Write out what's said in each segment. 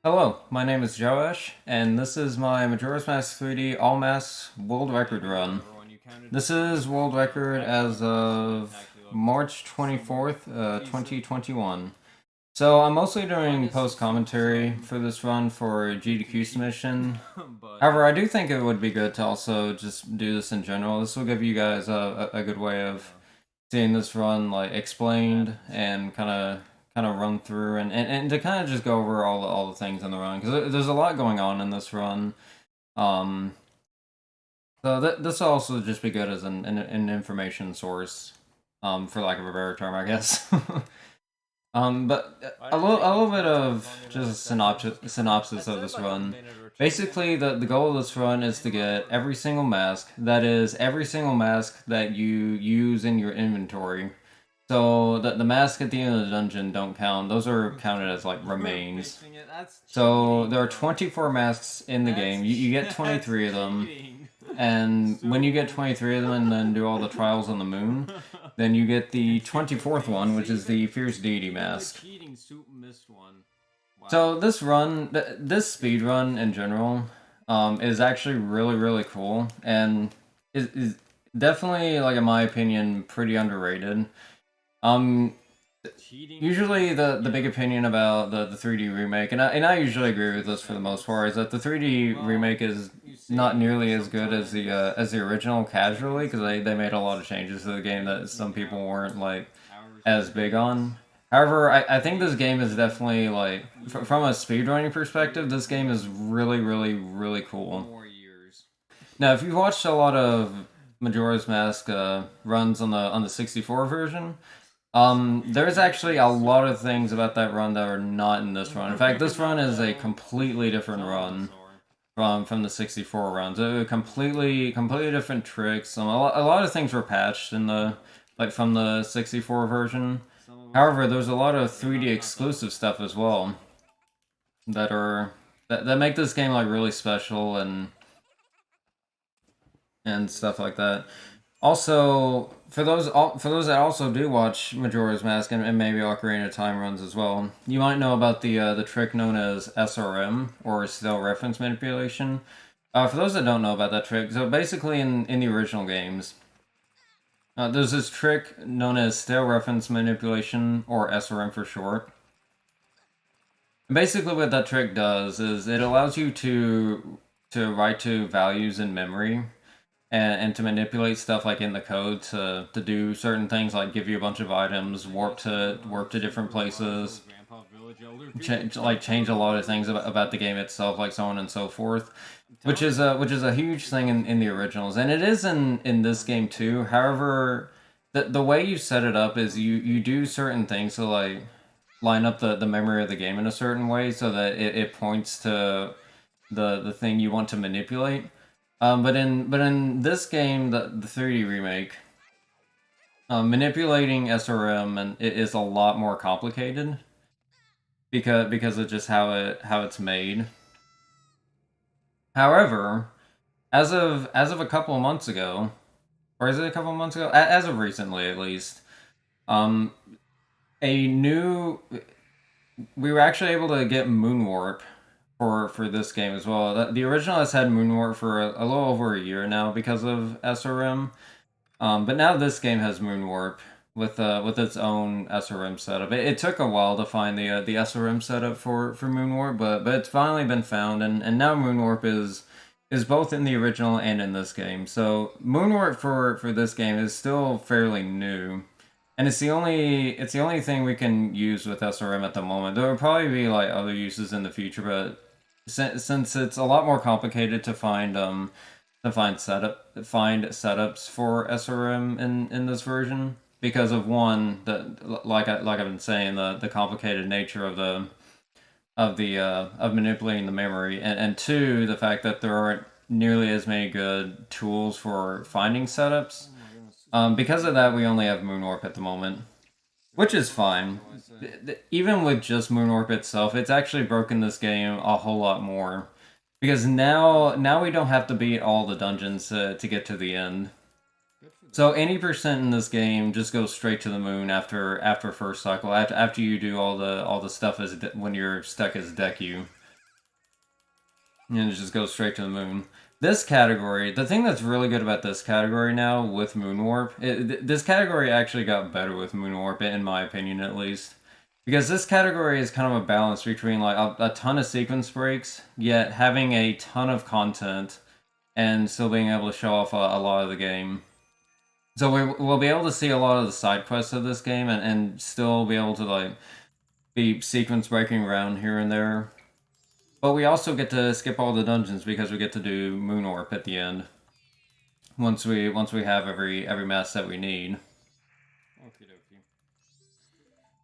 Hello, my name is Joash, and this is my Majora's Mask 3D All Masks World Record run. This is world record as of March 24th, 2021. So I'm mostly doing post-commentary for this run for GDQ submission. However, I do think it would be good to also just do this in general. This will give you guys a good way of seeing this run like explained and kind of run through and to kind of just go over all the things in the run because there's a lot going on in this run. Um, so this will also just be good as an information source, for lack of a better term, I guess. But a little bit of just a synopsis of this run. Basically, the goal of this run is to get every single mask. That is, every single mask that you use in your inventory. So the mask at the end of the dungeon don't count. Those are counted as like remains. So there are 24 masks in the game. You get 23 of them. And when you get 23 of them and then do all the trials on the moon, then you get the 24th one, which is the Fierce Deity mask. So this run, this speed run in general, is actually really cool and is definitely, like in my opinion, pretty underrated. Usually the big opinion about the 3D remake, and I usually agree with this for the most part, is that the 3D remake is not nearly as good as the original casually, because they made a lot of changes to the game that some people weren't like as big on. However, I think this game is definitely like from a speedrunning perspective, this game is really cool. Now, if you've watched a lot of Majora's Mask runs on the 64 version, there's actually a lot of things about that run that are not in this run. In fact, this run is a completely different run from the 64 runs. Completely different tricks. A lot of things were patched in the from the 64 version. However, there's a lot of 3D exclusive stuff as well that make this game like really special and stuff like that. Also, for those that also do watch Majora's Mask and maybe Ocarina of Time runs as well, you might know about the trick known as SRM, or Stale Reference Manipulation. For those that don't know about that trick, so basically in the original games, there's this trick known as Stale Reference Manipulation, or SRM for short. Basically, what that trick does is it allows you to write to values in memory and to manipulate stuff like in the code to do certain things like give you a bunch of items, warp to different places, change a lot of things about the game itself, like so on and so forth, which is a huge thing in the originals, and it is in this game too. However, the way you set it up is you do certain things to like line up the memory of the game in a certain way so that it points to the thing you want to manipulate. But in this game, the 3D remake, manipulating SRM and it is a lot more complicated because of just how it's made. However, as of a couple of months ago, or is it a couple of months ago? As of recently, at least, um, a new we were actually able to get Moonwarp for this game as well. The original has had Moonwarp for a little over a year now because of SRM. But now this game has Moonwarp with its own SRM setup. It took a while to find the SRM setup for Moonwarp, but it's finally been found, and now Moonwarp is both in the original and in this game. So Moonwarp for this game is still fairly new. And it's the only thing we can use with SRM at the moment. There will probably be like other uses in the future, but since it's a lot more complicated to find setups for SRM in this version because of one that I've been saying, the complicated nature of manipulating the memory, and two, the fact that there aren't nearly as many good tools for finding setups. Because of that, we only have Moonwarp at the moment, which is fine. Even with just Moonwarp itself, it's actually broken this game a whole lot more. Because now we don't have to beat all the dungeons to get to the end. So 80% in this game just goes straight to the moon after first cycle, after you do all the stuff when you're stuck as Deku. and it just goes straight to the moon. This category, the thing that's really good about this category now with Moon Warp, this category actually got better with Moon Warp, in my opinion at least. Because this category is kind of a balance between like a ton of sequence breaks, yet having a ton of content and still being able to show off a lot of the game. So we'll be able to see a lot of the side quests of this game and still be able to like be sequence breaking around here and there. But we also get to skip all the dungeons because we get to do Moon Warp at the end. Once we have every mask that we need. Okie dokie.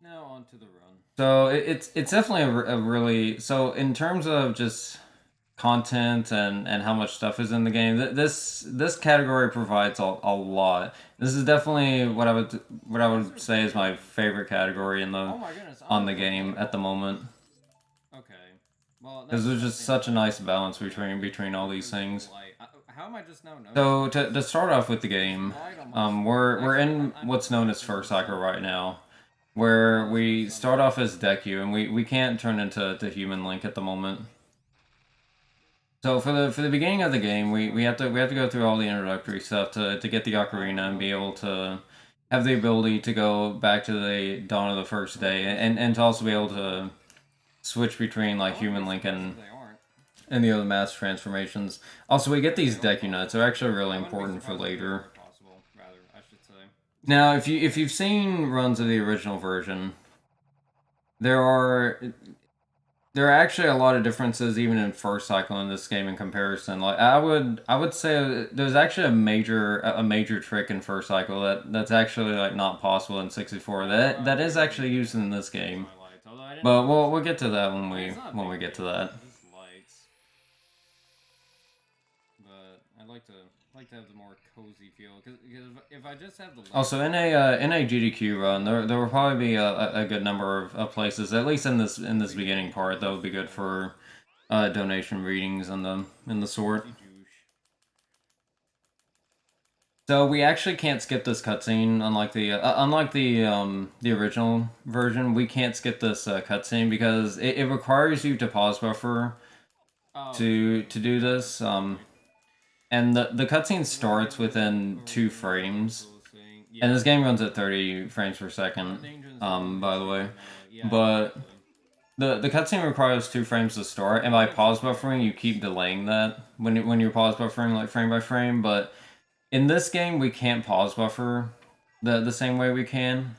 Now on to the run. So it's definitely a really, so in terms of just content and how much stuff is in the game, this category provides a lot. This is definitely what I would say is my favorite category in the on the game at the moment. Okay. Well, because there's just such a nice balance between all these things. How am I just now? So to start off with the game, we're in what's known as first cycle right now, where we start off as Deku, and we can't turn into Human Link at the moment. So for the beginning of the game, we have to go through all the introductory stuff to get the ocarina and be able to have the ability to go back to the dawn of the first day, and to also be able to switch between like Human Link and the other mask transformations. Also, we get these Deku Nuts. They're actually really important for later. Now, if you've seen runs of the original version, there are actually a lot of differences even in first cycle in this game in comparison. Like I would say there's actually a major trick in first cycle that's actually like not possible in 64. That is actually used in this game. But we'll get to that when we get to that. But I'd like to have the more cozy feel because if I just have the also in a GDQ run, there will probably be a good number of places, at least in this beginning part, that would be good for donation readings and the sort. So we actually can't skip this cutscene, unlike the original version. We can't skip this cutscene because it requires you to pause buffer to do this. And the cutscene starts within 2 frames, and this game runs at 30 frames per second. By the way, but the cutscene requires 2 frames to start, and by pause buffering, you keep delaying that when you're pause buffering like frame by frame. But in this game, we can't pause buffer the same way we can,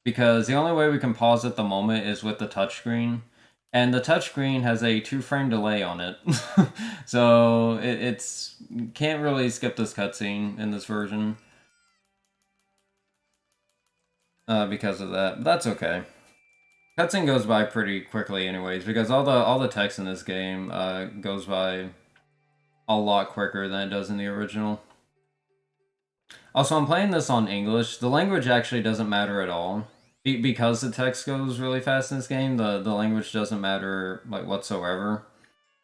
because the only way we can pause at the moment is with the touchscreen, and the touchscreen has a 2-frame delay on it. So it's can't really skip this cutscene in this version because of that. But that's okay. Cutscene goes by pretty quickly anyways, because all the text in this game goes by a lot quicker than it does in the original. Also, I'm playing this on English. The language actually doesn't matter at all. Because the text goes really fast in this game, the language doesn't matter like whatsoever.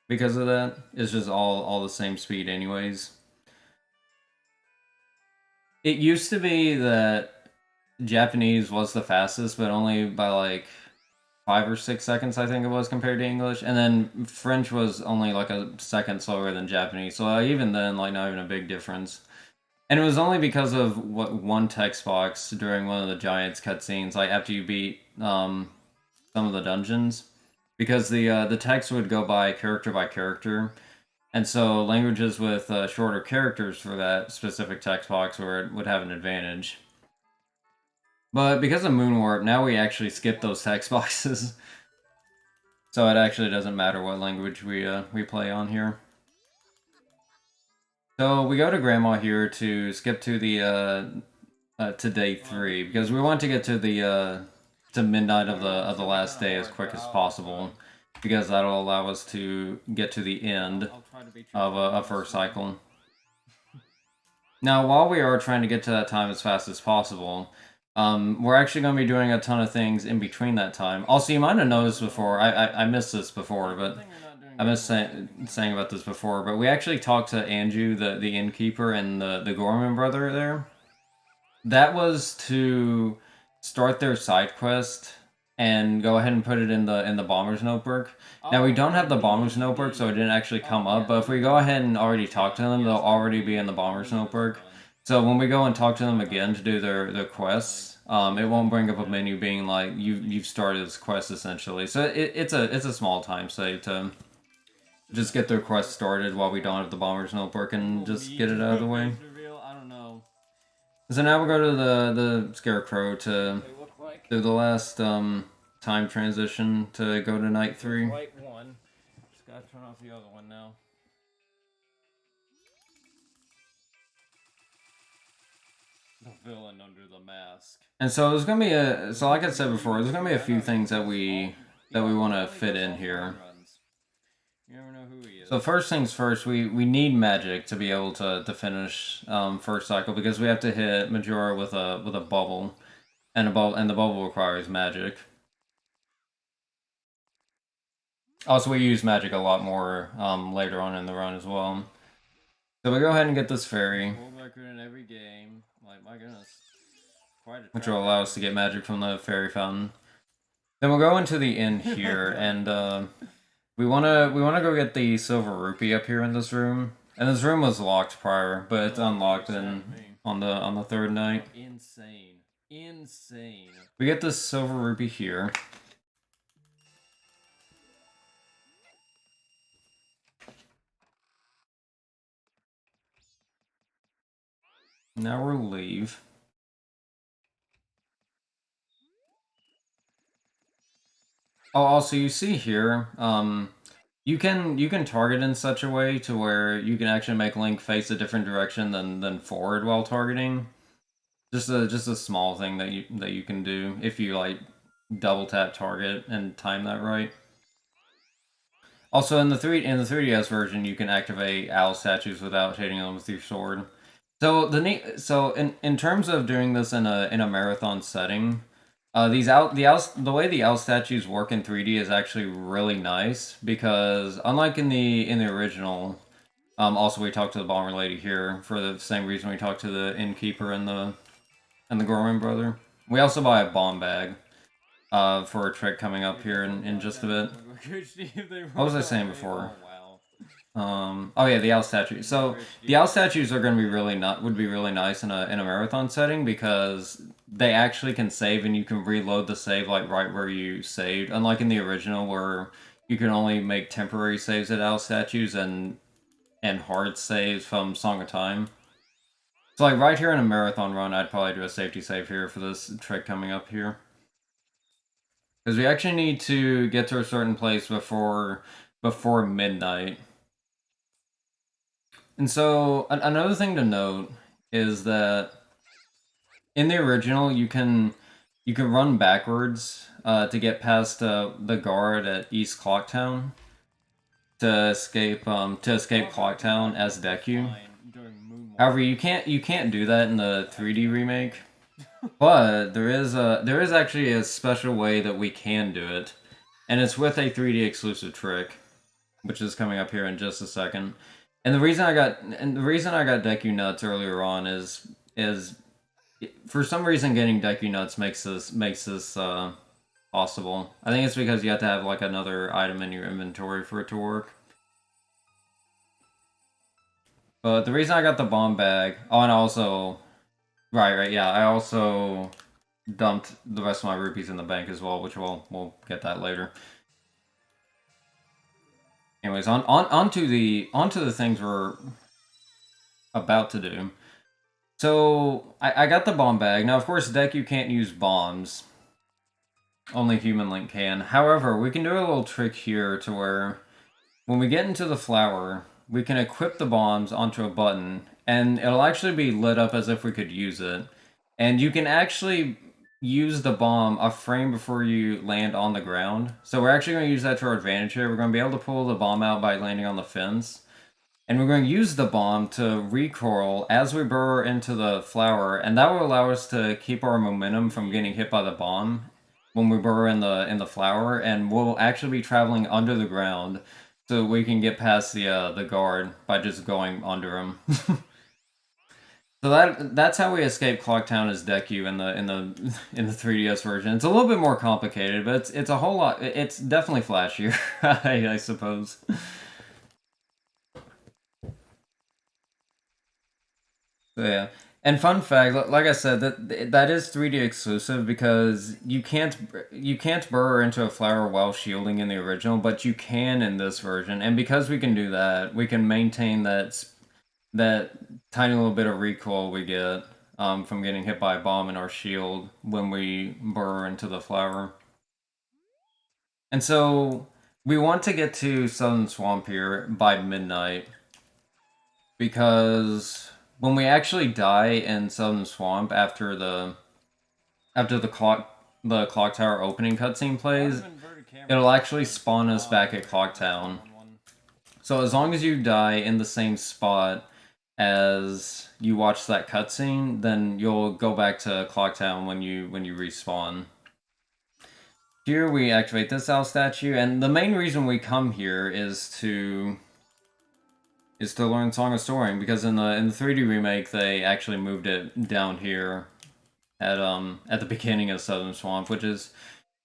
Because of that, it's just all the same speed anyways. It used to be that Japanese was the fastest, but only by like 5 or 6 seconds, I think it was, compared to English. And then French was only like a second slower than Japanese. So even then, like, not even a big difference. And it was only because of one text box during one of the Giants cutscenes, like after you beat some of the dungeons, because the text would go by character, and so languages with shorter characters for that specific text box would have an advantage. But because of Moon Warp, now we actually skip those text boxes, so it actually doesn't matter what language we play on here. So we go to Grandma here to skip to the to day 3 because we want to get to the to midnight of the last day as quick as possible, because that'll allow us to get to the end of a first cycle. Now, while we are trying to get to that time as fast as possible, we're actually going to be doing a ton of things in between that time. Also, you might have noticed before, I missed this before, but I missed saying about this before, but we actually talked to Anju, the innkeeper, and the Gorman brother there. That was to start their side quest and go ahead and put it in the bomber's notebook. Now we don't have the bomber's notebook, so it didn't actually come up. But if we go ahead and already talk to them, they'll already be in the bomber's notebook. So when we go and talk to them again to do their quests, it won't bring up a menu being like you've started this quest essentially. So it's a small time save to just get their quest started while we don't have the bomber's notebook and just get it out of the way. I don't know. So now we'll go to the scarecrow to do the last time transition to go to night 3. Right one. Just gotta turn off the other one now. The villain under the mask. And so there's gonna be so like I said before, there's gonna be a few things that we want to fit in here. You never know who he is. So first things first, we need magic to be able to finish first cycle because we have to hit Majora with a bubble, and the bubble requires magic. Also, we use magic a lot more later on in the run as well. So we go ahead and get this fairy. World record in every game. Like, my goodness. Which will allow us to get magic from the fairy fountain. Then we'll go into the inn here, and we wanna go get the silver rupee up here in this room. And this room was locked prior, but it's unlocked on the third night. Insane. We get this silver rupee here. Now we'll leave. Oh, also you see here, you can target in such a way to where you can actually make Link face a different direction than forward while targeting. Just a small thing that you can do if you like double tap target and time that right. Also in the 3DS version, you can activate owl statues without hitting them with your sword. So in terms of doing this in a marathon setting, the way the owl statues work in 3D is actually really nice because unlike in the original, also we talked to the bomber lady here for the same reason we talked to the innkeeper and the Gorman brother. We also buy a bomb bag for a trick coming up here in just a bit. What was I saying before? Oh yeah, the owl statues. So the owl statues are going to be would be really nice in a marathon setting because they actually can save and you can reload the save like right where you saved. Unlike in the original where you can only make temporary saves at owl statues and hard saves from Song of Time. So like right here in a marathon run, I'd probably do a safety save here for this trick coming up here. Because we actually need to get to a certain place before midnight. And so another thing to note is that in the original you can run backwards to get past the guard at East Clocktown to escape Clocktown as Deku. However, you can't do that in the 3D remake. But there is actually a special way that we can do it, and it's with a 3D exclusive trick, which is coming up here in just a second. And the reason I got Deku Nuts earlier on is for some reason getting Deku Nuts makes this possible. I think it's because you have to have like another item in your inventory for it to work. But the reason I got the bomb bag, oh, and also, right, yeah, I also dumped the rest of my rupees in the bank as well, which we'll get that later. Anyways, onto the things we're about to do. So I got the bomb bag. Now, of course, Deku can't use bombs. Only Human Link can. However, we can do a little trick here to where when we get into the flower, we can equip the bombs onto a button, and it'll actually be lit up as if we could use it. And you can actually use the bomb a frame before you land on the ground. So we're actually going to use that to our advantage here. We're going to be able to pull the bomb out by landing on the fence. And we're going to use the bomb to recoil as we burrow into the flower, and that will allow us to keep our momentum from getting hit by the bomb when we burrow in the flower, and we'll actually be traveling under the ground so we can get past the guard by just going under him. So that's how we escape Clocktown as Deku in the 3DS version. It's a little bit more complicated, but it's a whole lot. It's definitely flashier, I suppose. So, yeah. And fun fact, like I said, that is 3D exclusive because you can't burrow into a flower while shielding in the original, but you can in this version. And because we can do that, we can maintain that tiny little bit of recoil we get from getting hit by a bomb in our shield when we burrow into the flower. And so we want to get to Southern Swamp here by midnight because when we actually die in Southern Swamp after the clock tower opening cutscene plays, it'll actually spawn us back at Clocktown. So as long as you die in the same spot as you watch that cutscene, then you'll go back to Clocktown when you respawn. Here we activate this owl statue, and the main reason we come here is to learn Song of Soaring, because in the 3D remake they actually moved it down here at the beginning of Southern Swamp, which is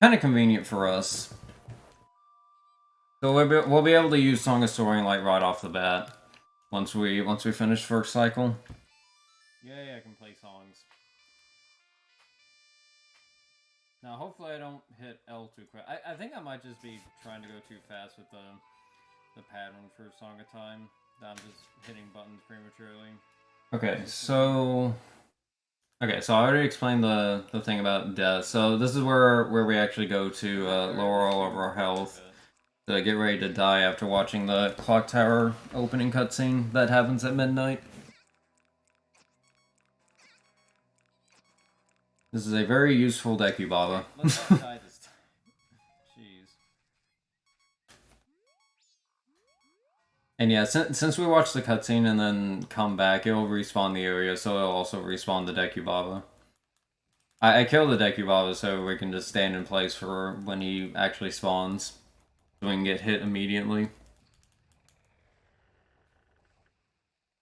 kind of convenient for us. So we'll be able to use Song of Soaring like right off the bat once we finish first cycle. Yay, I can play songs. Now hopefully I don't hit L too quick. I think I might just be trying to go too fast with the pattern for Song of Time. I'm just hitting buttons prematurely. Okay, so I already explained the thing about death. So this is where we actually go to lower all of our health to get ready to die after watching the clock tower opening cutscene that happens at midnight. This is a very useful Deku Baba. Let's not die this time. Jeez. And yeah, since we watch the cutscene and then come back, it'll respawn the area, so it'll also respawn the Deku Baba. I killed the Deku Baba so we can just stand in place for when he actually spawns, so we can get hit immediately.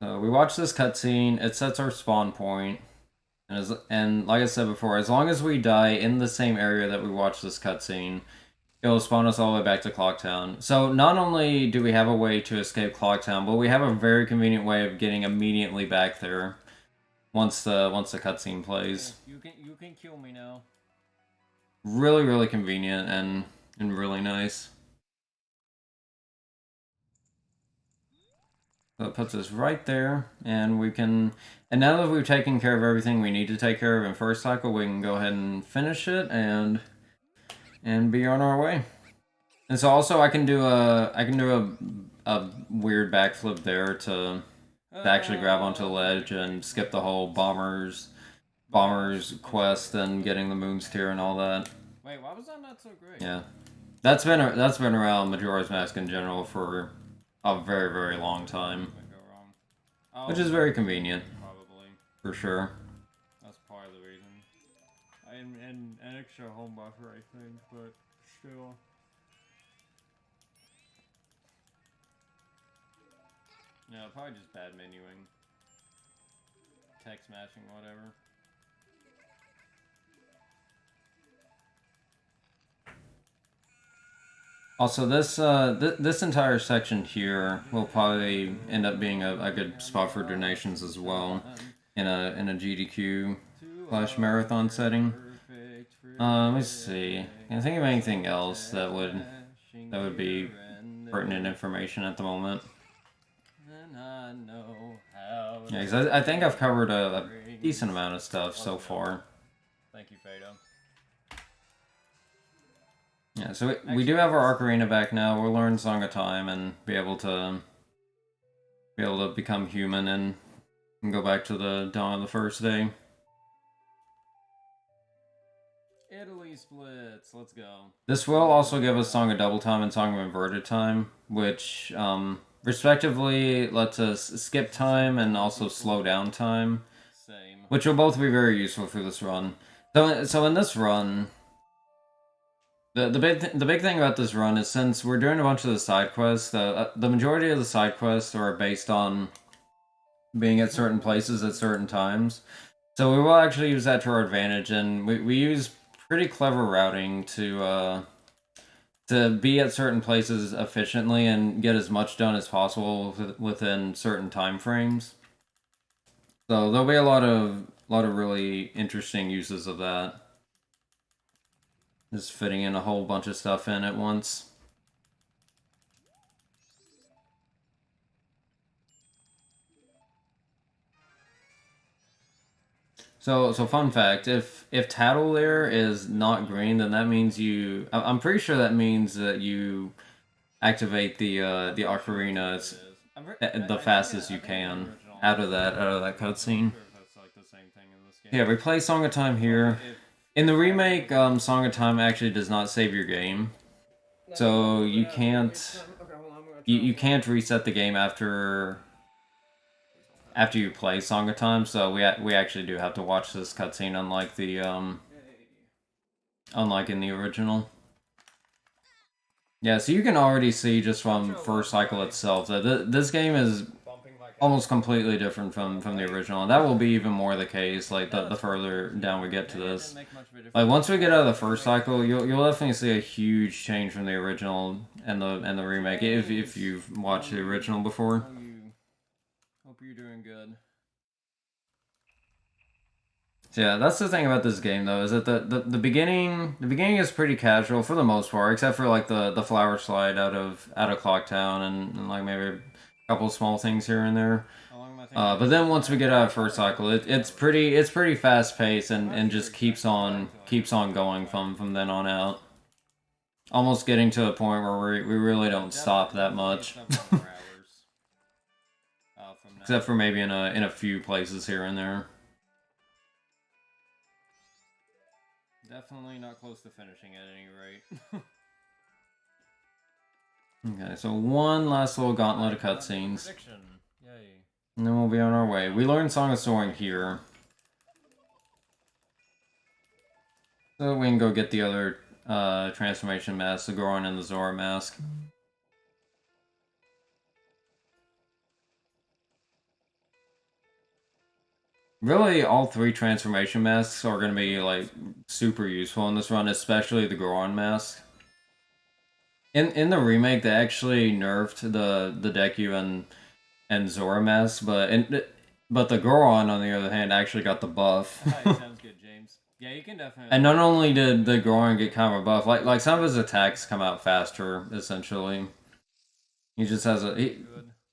So we watch this cutscene, it sets our spawn point. And like I said before, as long as we die in the same area that we watch this cutscene, it'll spawn us all the way back to Clocktown. So not only do we have a way to escape Clocktown, but we have a very convenient way of getting immediately back there once the cutscene plays. You can kill me now. Really, really convenient and really nice. So it puts us right there, and we can... And now that we've taken care of everything we need to take care of in first cycle, we can go ahead and finish it and be on our way. And so also I can do a weird backflip there to actually grab onto the ledge and skip the whole bomber's quest and getting the Moon's Tear and all that. Wait, why was that not so great? Yeah, that's been around Majora's Mask in general for a very, very long time, which is very convenient. Probably, for sure. That's part of the reason. And an extra home buffer, I think, but still. No, probably just bad menuing. Text matching, whatever. Also, this entire section here will probably end up being a good spot for donations as well, in a GDQ / marathon setting. Let me see. Can I think of anything else that would be pertinent information at the moment? Yeah, because I think I've covered a decent amount of stuff so far. Thank you, Fado. Yeah, so we do have our Ocarina back now. We'll learn Song of Time and be able to become human and go back to the dawn of the first day. Italy splits. Let's go. This will also give us Song of Double Time and Song of Inverted Time, which respectively lets us skip time and also slow down time. Same. Which will both be very useful for this run. So in this run, the big thing about this run is since we're doing a bunch of the side quests, the majority of the side quests are based on being at certain places at certain times. So we will actually use that to our advantage, and we use pretty clever routing to be at certain places efficiently and get as much done as possible within certain time frames. So there'll be a lot of really interesting uses of that. Just fitting in a whole bunch of stuff in at once. So fun fact: if Tattle there is not green, then that means I'm pretty sure that means that you activate the ocarina the fastest you can out of that cutscene. Yeah, replay Song of Time here. In the remake, Song of Time actually does not save your game, so you can't reset the game after you play Song of Time. So we actually do have to watch this cutscene, unlike in the original. Yeah, so you can already see just from first cycle itself that this game is almost completely different from the original, and that will be even more the case like the further down we get to this. Like once we get out of the first cycle, you'll definitely see a huge change from the original and the remake if you've watched the original before. Hope you're doing good. So yeah, that's the thing about this game though, is that the beginning is pretty casual for the most part, except for like the flower slide out of Clocktown and like maybe a couple small things here and there. But then once we get out of first cycle, it's pretty fast paced and just keeps on going from then on out. Almost getting to a point where we really don't stop that much. Except for maybe in a few places here and there. Definitely not close to finishing at any rate. Okay, so one last little gauntlet of cutscenes. And then we'll be on our way. We learned Song of Soaring here. So we can go get the other transformation masks, the Goron and the Zora mask. Really, all three transformation masks are going to be like super useful in this run, especially the Goron mask. In the remake, they actually nerfed the Deku and Zora masks, but the Goron on the other hand actually got the buff. Sounds good, James. Yeah, you can definitely. And not only did the Goron get kind of a buff, like some of his attacks come out faster. Essentially, he just has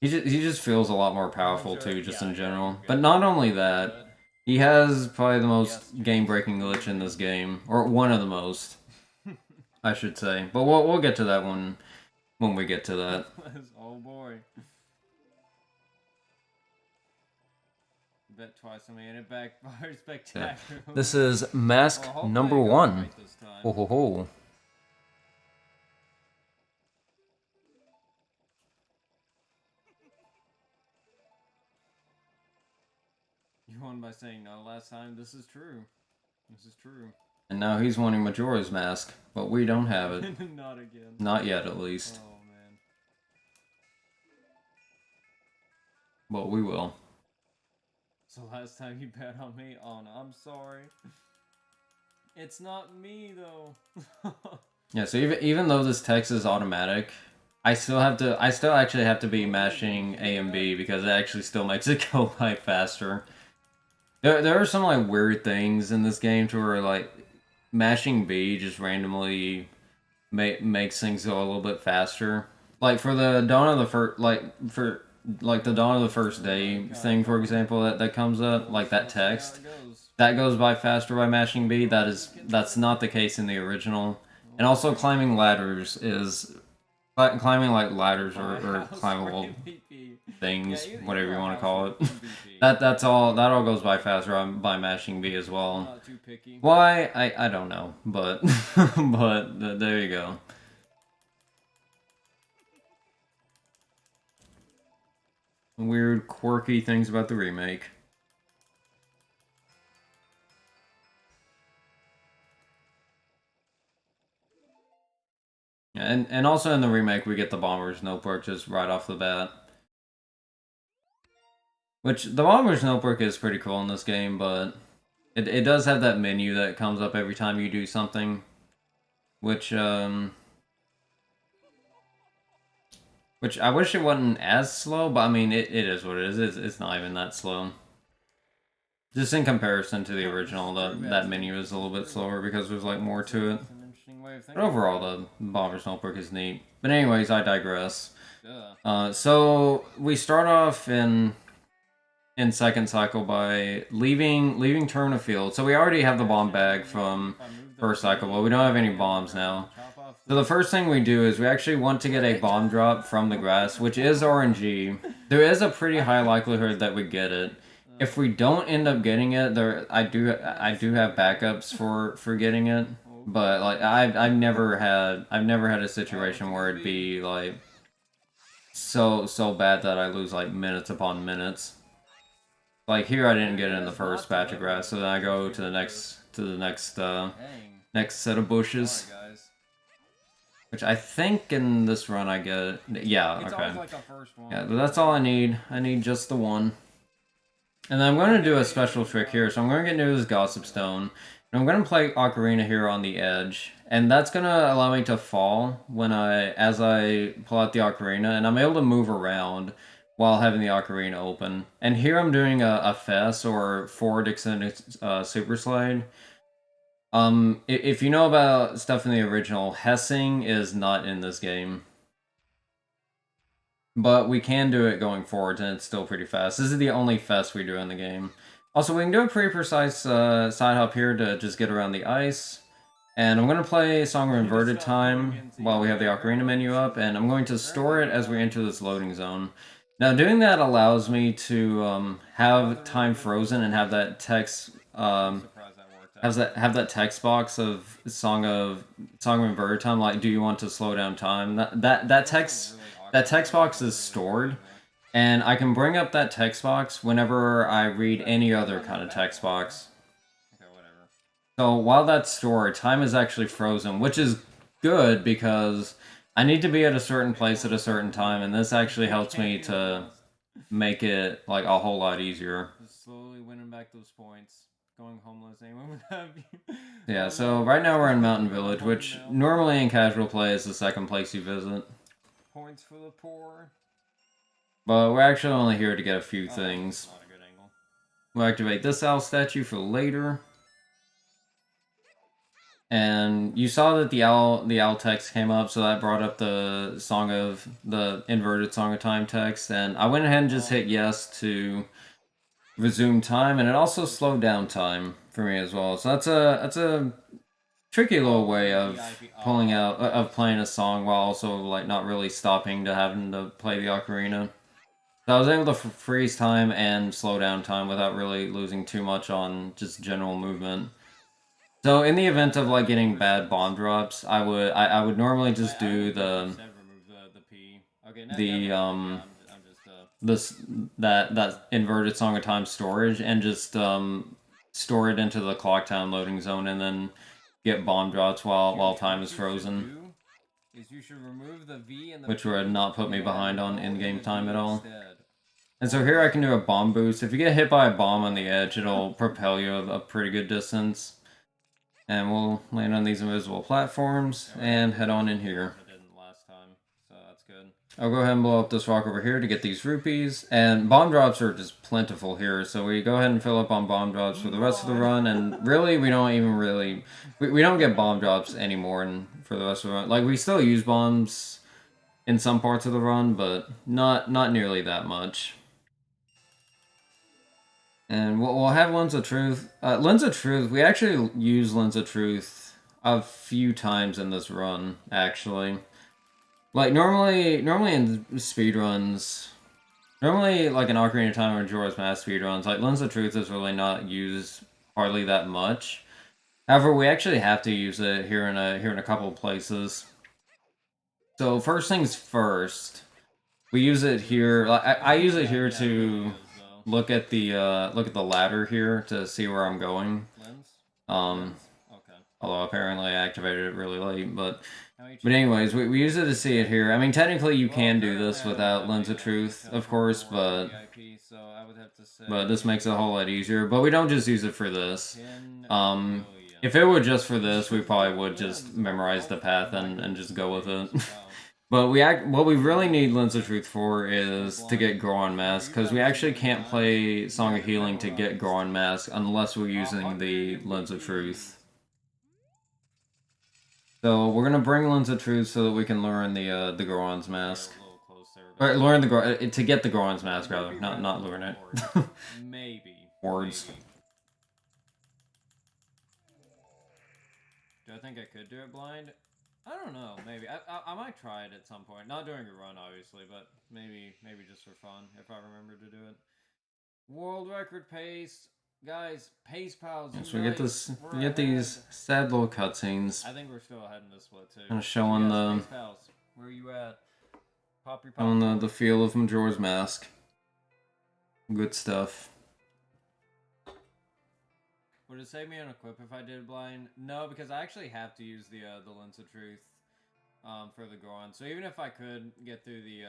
he just feels a lot more powerful too, just in general. But not only that, he has probably the most game-breaking glitch in this game, or one of the most, I should say. But we'll get to that one when we get to that. Oh boy. Bet twice on me and it backfired spectacularly. This is mask number one. Ho ho ho. You won by saying no last time. This is true. This is true. And now he's wanting Majora's mask, but we don't have it. Not again. Not yet, at least. Oh man. But we will. So last time you bet on me? Oh no, I'm sorry. It's not me though. Yeah, so even though this text is automatic, I still actually have to be mashing A and B because it actually still makes it go by faster. There are some like weird things in this game to where like mashing B just randomly makes things go a little bit faster. Like for the dawn of the first, like the dawn of the first day thing, for example, that comes up, like that text, that goes by faster by mashing B. That's not the case in the original. And also climbing ladders climbing like ladders or climbable things, whatever you want to call it. That all goes by faster by mashing B as well. Why? I don't know, but but there you go. Weird, quirky things about the remake. And also in the remake, we get the Bomber's Notebook just right off the bat. Which, the Bomber's Notebook is pretty cool in this game, but it does have that menu that comes up every time you do something. Which I wish it wasn't as slow, but I mean, it is what it is. It's not even that slow. Just in comparison to the original, that menu is a little bit slower because there's like more to it. But overall, the Bomber's Notebook is neat. But anyways, I digress. So we start off in second cycle by leaving Terminal Field. So we already have the bomb bag from first cycle, but we don't have any bombs now. So the first thing we do is we actually want to get a bomb drop from the grass, which is RNG. There is a pretty high likelihood that we get it. If we don't end up getting it, I do have backups for getting it, but like I've never had a situation where it'd be like so bad that I lose like minutes upon minutes. Like here, I didn't get it in the first batch of grass, so then I go to the next set of bushes. Which I think in this run I get it. Yeah, okay. Yeah, but that's all I need. I need just the one. And then I'm going to do a special trick here. So I'm going to get into this Gossip Stone. And I'm going to play Ocarina here on the edge. And that's going to allow me to fall as I pull out the Ocarina. And I'm able to move around while having the Ocarina open. And here I'm doing a Fess or forward extended Super Slide. If you know about stuff in the original, Hessing is not in this game. But we can do it going forwards, and it's still pretty fast. This is the only Fess we do in the game. Also, we can do a pretty precise side hop here to just get around the ice. And I'm going to play Song of Inverted Time while we have the Ocarina menu up, and I'm going to store it as we enter this loading zone. Now, doing that allows me to have time frozen and have that text... have that text box of Song of Inverted Time, like, do you want to slow down time? That text box is stored, and I can bring up that text box whenever I read any other kind of text box. Okay, whatever. So while that's stored, time is actually frozen, which is good because I need to be at a certain place at a certain time, and this actually helps me to make it like a whole lot easier. Just slowly winning back those points. Going homeless, anyone would have you. Yeah, so right now we're in Mountain Village, which normally in casual play is the second place you visit. Points for the poor. But we're actually only here to get a few things. Not a good angle. We'll activate this owl statue for later. And you saw that the owl text came up, so that brought up the inverted Song of Time text, and I went ahead and just hit yes to resume time, and it also slowed down time for me as well. So that's a tricky little way of playing a song while also like not really stopping to having to play the ocarina. So I was able to freeze time and slow down time without really losing too much on just general movement. So in the event of like getting bad bomb drops, I would normally just do that inverted Song of Time storage and just store it into the Clock Town loading zone and then get bomb drops while time is frozen. Which would not put me behind on in-game time at all. And so here I can do a bomb boost. If you get hit by a bomb on the edge, it'll propel you a pretty good distance. And we'll land on these invisible platforms and head on in here. I'll go ahead and blow up this rock over here to get these rupees. And bomb drops are just plentiful here, so we go ahead and fill up on bomb drops for the rest of the run. And really, we don't get bomb drops anymore for the rest of the run. Like, we still use bombs in some parts of the run, but not nearly that much. And we'll have Lens of Truth. Lens of Truth, we actually use Lens of Truth a few times in this run, actually. Like, normally in speedruns, like an Ocarina of Time or Majora's Mask speedruns, like, Lens of Truth is really not used hardly that much. However, we actually have to use it here in a couple of places. So, first things first, we use it here, I use it here to look at the ladder here to see where I'm going. Although apparently I activated it really late, but anyways, we use it to see it here. I mean, technically you can do this without Lens of Truth, of course, but this makes it a whole lot easier. But we don't just use it for this. If it were just for this, we probably would just memorize the path and just go with it. But what we really need Lens of Truth for is to get Goron Mask, because we actually can't play Song of Healing to get Goron Mask unless we're using the Lens of Truth. So we're gonna bring Lens of Truth so that we can learn the Goron's Mask. Or learn to get the Goron's Mask rather, not learn it. Maybe. Words. Do I think I could do it blind? I don't know. Maybe I might try it at some point. Not during a run, obviously, but maybe just for fun if I remember to do it. World record pace. Guys, pace pals. So we get these sad little cutscenes. I think we're still ahead in this split too. Kind of showing the pace pals. Where are you at? Showing the feel of Majora's Mask. Good stuff. Would it save me an equip if I did blind? No, because I actually have to use the Lens of Truth for the Goron. So even if I could get through the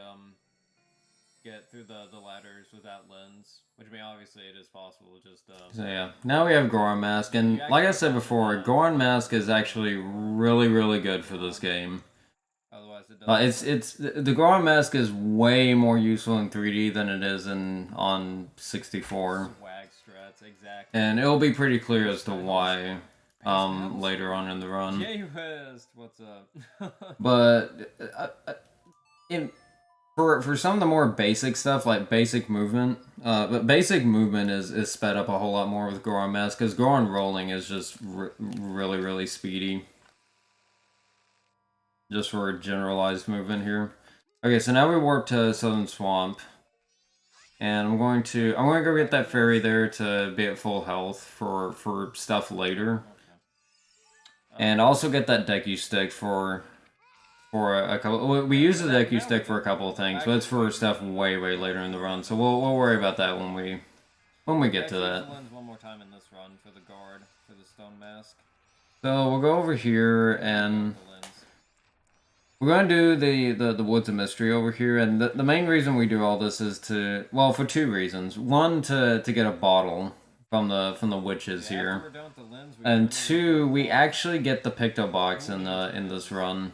ladders without lens, which I mean obviously it is possible. Just so yeah, now we have Goron Mask, and like I said before, Goron Mask is actually really good for this game. Otherwise, it the Goron Mask is way more useful in 3D than it is on 64. Swag strats, exactly. And it'll be pretty clear as to why later on in the run. Jay West, what's up? But for some of the more basic stuff, like basic movement, but basic movement is sped up a whole lot more with Goron Mask, because Goron rolling is just really speedy. Just for a generalized movement here. Okay, so now we warp to Southern Swamp. And I'm going to go get that fairy there to be at full health for stuff later. And also get that Deku stick for a couple. We use the Deku stick for a couple of things, but it's for stuff way later in the run. So we'll worry about that when we get to that. One more time in this run for the guard for the stone mask. So we'll go over here and we're going to do the Woods of Mystery over here, and the main reason we do all this is for two reasons. One, to get a bottle from the witches here, and two, we actually get the Picto Box in this run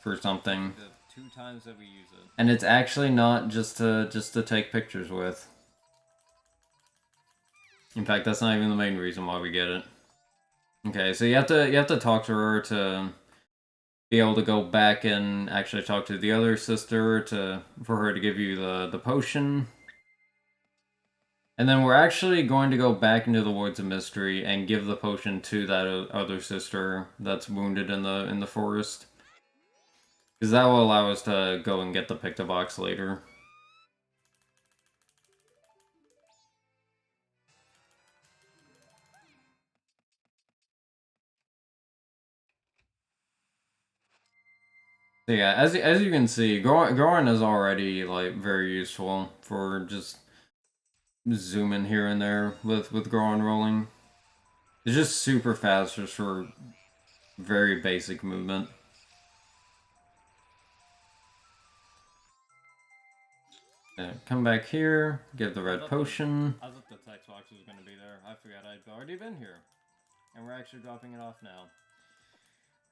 for something. The 2 times that we use it, and it's actually not just to take pictures with. In fact, that's not even the main reason why we get it. Okay, so you have to talk to her to be able to go back and actually talk to the other sister for her to give you the potion. And then we're actually going to go back into the Woods of Mystery and give the potion to that other sister that's wounded in the forest. Because that will allow us to go and get the Picto Box later. So yeah, as you can see, Goron is already like very useful for just zooming here and there with Goron rolling. It's just super fast just for very basic movement. Yeah, come back here, get the red potion. I thought the text box was going to be there. I forgot I'd already been here. And we're actually dropping it off now.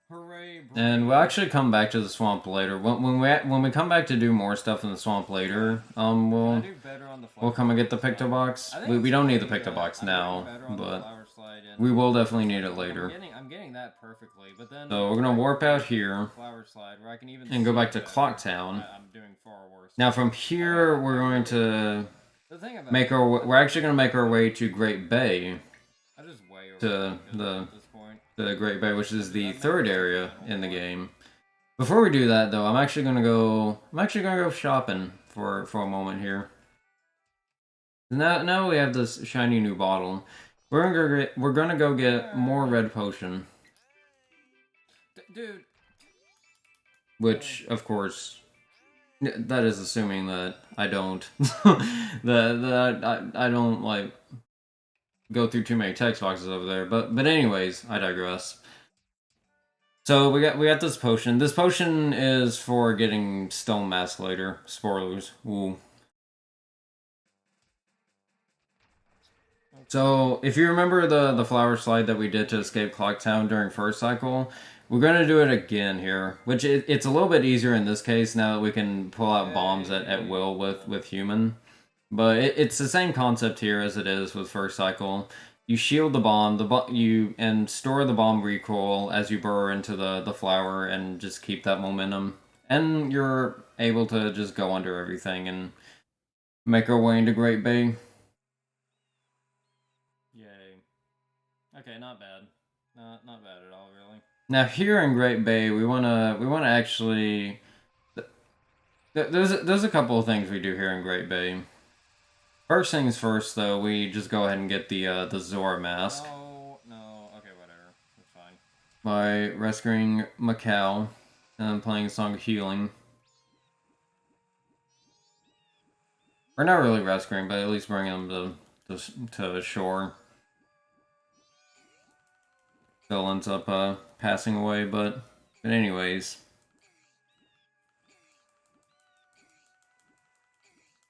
Hooray! And we'll actually come back to the swamp later. When we come back to do more stuff in the swamp later, we'll come and get the Picto Box. We don't need the Picto Box now, but we will definitely need it later. I'm getting that perfectly, but then so we're gonna warp out here and go back to Clock Town. Now from here, we're going to we're actually gonna make our way to Great Bay. To the Great Bay, which is the third area in the game. Before we do that, though, I'm actually gonna go shopping for a moment here. Now we have this shiny new bottle. We're gonna go get more red potion. Dude. Which, of course, that is assuming that I don't I don't like go through too many text boxes over there, but anyways, I digress. So we got this potion. This potion is for getting stone mask later. Spoilers. Ooh. So if you remember the flower slide that we did to escape Clocktown during first cycle, we're gonna do it again here. Which it's a little bit easier in this case now that we can pull out bombs at will with human. But it's the same concept here as it is with first cycle. You shield the bomb, and store the bomb recoil as you burrow into the flower and just keep that momentum. And you're able to just go under everything and make our way into Great Bay. Yay. Okay, not bad. Not bad at all, really. Now here in Great Bay, we wanna actually. There's a couple of things we do here in Great Bay. First things first, though, we just go ahead and get the Zora mask. No, okay, whatever. That's fine. By rescuing Macau and playing a song of healing. Or not really rescuing, but at least bringing them to shore. Phil ends up passing away, but anyways.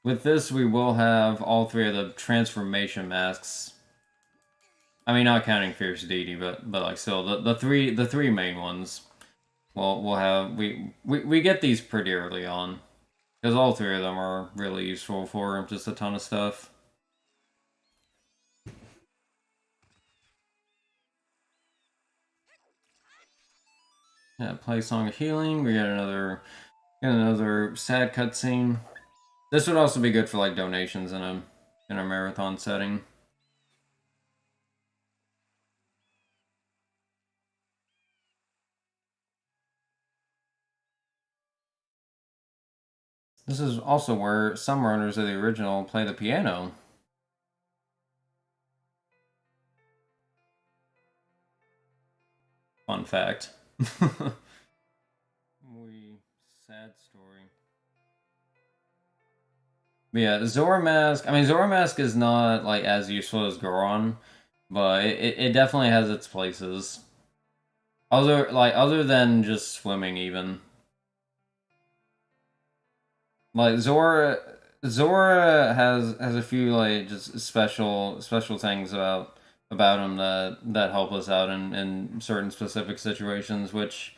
With this, we will have all three of the transformation masks. I mean, not counting Fierce Deity, but like still the three main ones. We'll have we get these pretty early on, because all three of them are really useful for just a ton of stuff. Yeah, play Song of Healing. We got another sad cutscene. This would also be good for like donations in a marathon setting. This is also where some runners of the original play the piano. Fun fact. Sad story. But yeah, Zora Mask. I mean, Zora Mask is not like as useful as Goron, but it definitely has its places. Other than just swimming, even. Like Zora has a few like just special things about him that help us out in certain specific situations, which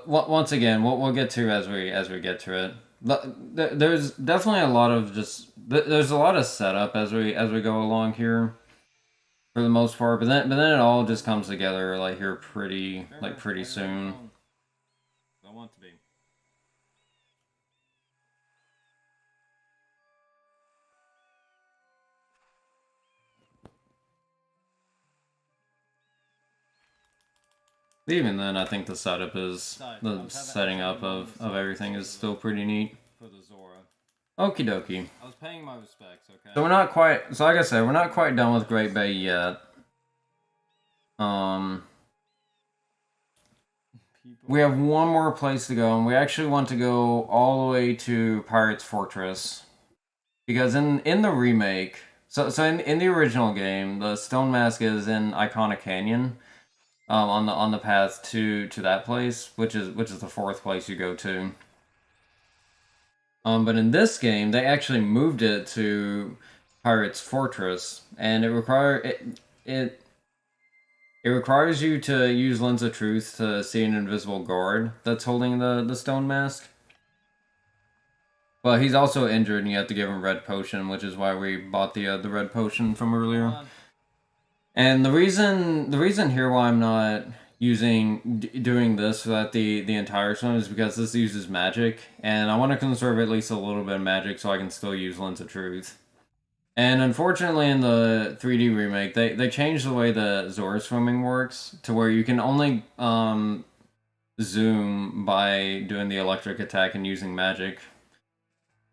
once again we'll get to as we get to it. There's definitely a lot of there's a lot of setup as we go along here, for the most part. But then it all just comes together like here pretty soon. I want to be. Even then, I think the setup is the setting up of everything is still pretty neat. For the Zora. Okie dokie. I was paying my respects, okay? So we're not quite. So like I said, we're not quite done with Great Bay yet. We have one more place to go, and we actually want to go all the way to Pirate's Fortress, because in the remake, so in the original game, the Stone Mask is in Iconic Canyon, on the path to that place, which is the fourth place you go to. But in this game, they actually moved it to Pirate's Fortress, and it requires you to use Lens of Truth to see an invisible guard that's holding the stone mask. But he's also injured, and you have to give him red potion, which is why we bought the red potion from earlier. And the reason here why I'm not doing this throughout the entire swim is because this uses magic, and I want to conserve at least a little bit of magic so I can still use Lens of Truth. And unfortunately, in the 3D remake, they changed the way the Zora swimming works to where you can only zoom by doing the electric attack and using magic,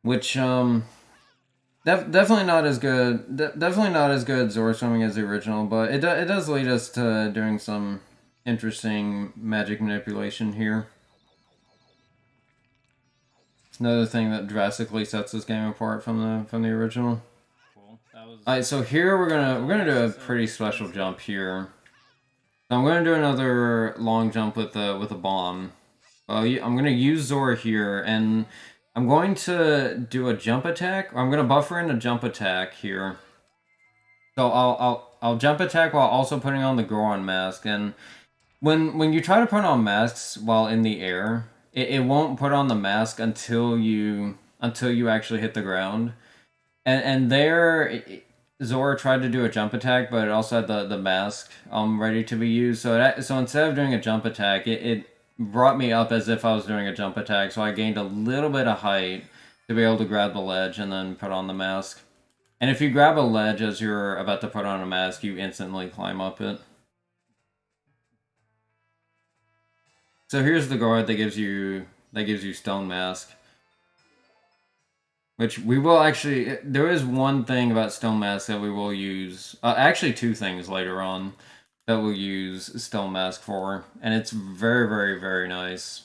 which definitely not as good. Definitely not as good Zora swimming as the original, but it does lead us to doing some interesting magic manipulation here. It's another thing that drastically sets this game apart from the original. Alright, so here we're gonna do a pretty special jump here. So I'm going to do another long jump with a bomb. I'm going to use Zora here, and I'm going to do a jump attack. Or I'm going to buffer in a jump attack here. So I'll jump attack while also putting on the Goron mask. And when you try to put on masks while in the air, it won't put on the mask until you actually hit the ground. And there, Zora tried to do a jump attack, but it also had the mask ready to be used. So instead of doing a jump attack, it brought me up as if I was doing a jump attack. So I gained a little bit of height to be able to grab the ledge and then put on the mask. And if you grab a ledge as you're about to put on a mask, you instantly climb up it. So here's the guard that gives you stone mask. Which we will actually... There is one thing about Stone Mask that we will use... actually, two things later on that we'll use Stone Mask for. And it's very, very, very nice.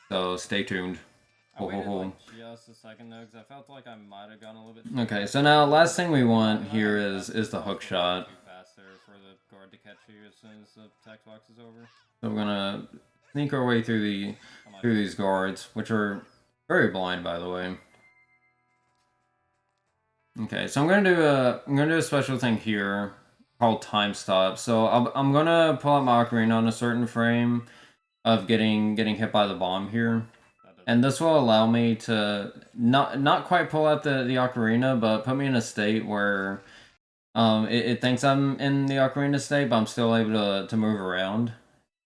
So, stay tuned. I waited like just a second though, because I felt like I might have gone a little bit... Okay, so now last thing we want here is the hook shot. Faster for the guard to catch you as soon as the text box is over. So we're gonna sneak our way through these guards, which are... very blind, by the way. Okay, so I'm gonna do a special thing here called time stop. So I'm gonna pull out my ocarina on a certain frame of getting hit by the bomb here, and this will allow me to not quite pull out the ocarina, but put me in a state where it thinks I'm in the ocarina state, but I'm still able to move around,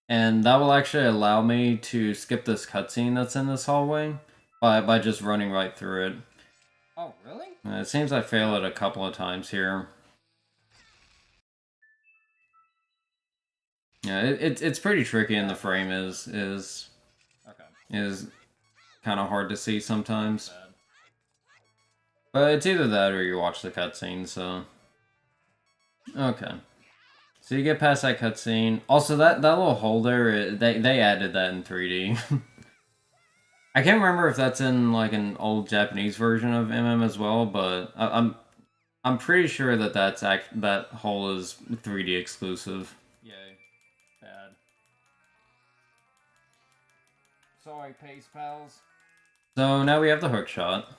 and that will actually allow me to skip this cutscene that's in this hallway. By just running right through it. Oh, really? It seems I fail it a couple of times here. Yeah, it's pretty tricky, and the frame is kind of hard to see sometimes. But it's either that or you watch the cutscene. So okay, so you get past that cutscene. Also, that little hole there, they added that in 3D. I can't remember if that's in like an old Japanese version of MM as well, but I'm pretty sure that that hole is 3D exclusive. Yay, bad. Sorry, pace pals. So now we have the hook shot.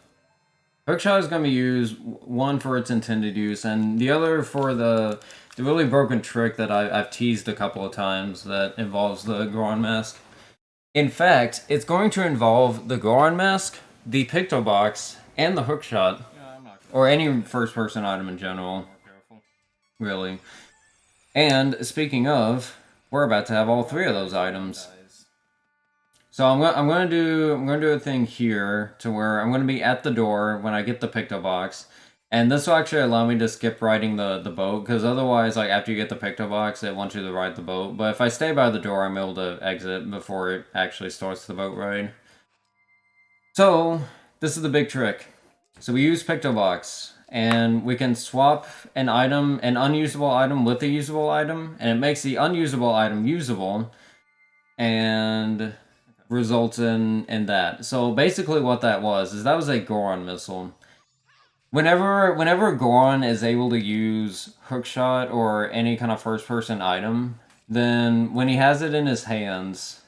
Hook shot is going to be used, one for its intended use, and the other for the really broken trick that I've teased a couple of times that involves the Goron mask. In fact, it's going to involve the Goron mask, the Picto Box, and the hook shot. Yeah, or any first-person item in general. Really. And speaking of, we're about to have all three of those items. So I'm gonna do a thing here to where I'm gonna be at the door when I get the Picto Box. And this will actually allow me to skip riding the boat, because otherwise, like, after you get the Picto Box, it wants you to ride the boat. But if I stay by the door, I'm able to exit before it actually starts the boat ride. So, this is the big trick. So we use Picto Box, and we can swap an unusable item with a usable item, and it makes the unusable item usable, and results in that. So basically what that was a Goron missile. Whenever Goron is able to use hookshot or any kind of first-person item, then when he has it in his hands,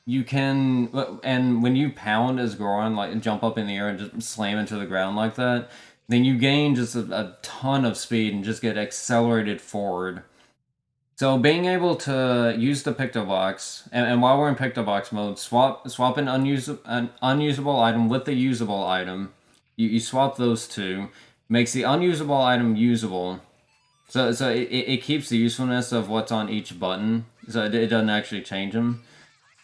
you can... And when you pound as Goron, like jump up in the air and just slam into the ground like that, then you gain just a ton of speed and just get accelerated forward. So being able to use the Picto Box, and while we're in Picto Box mode, swap an unusable item with the usable item. You swap those two, makes the unusable item usable. So it keeps the usefulness of what's on each button, so it doesn't actually change them.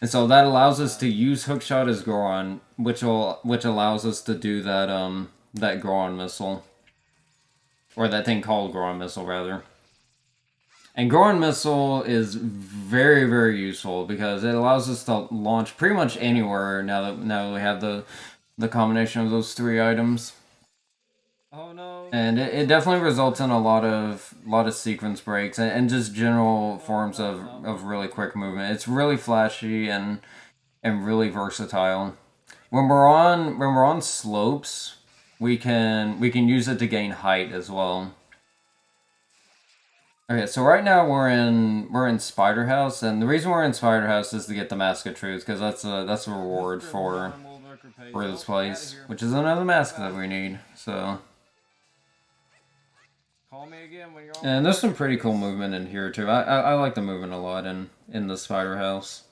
And so that allows us to use Hookshot as Goron, which allows us to do that Goron missile. Or that thing called Goron missile, rather. And Goron missile is very, very useful because it allows us to launch pretty much anywhere now that we have the combination of those three items. Oh no. And it definitely results in a lot of sequence breaks and just general forms of really quick movement. It's really flashy and really versatile. When we're on slopes, we can use it to gain height as well. Okay, so right now we're in Spider House, and the reason we're in Spider House is to get the Mask of Truth, because that's a reward for this place, which is another mask that we need. So, Call me again when you're on. and there's some pretty cool movement in here too. I like the movement a lot in the Spider House.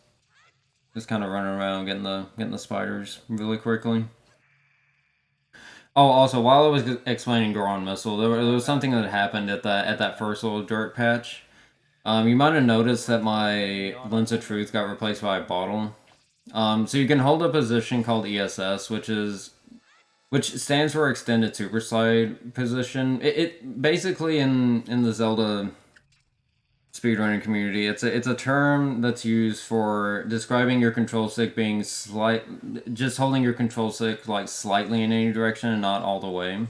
Just kind of running around getting the spiders really quickly. Oh, also, while I was explaining Goron Missile, there was something that happened at that first little dirt patch. You might have noticed that my Lens of Truth got replaced by a bottle. So you can hold a position called ESS, which stands for Extended Super Slide Position. It basically in the Zelda speedrunning community, it's a term that's used for describing your control stick being just holding your control stick like slightly in any direction and not all the way.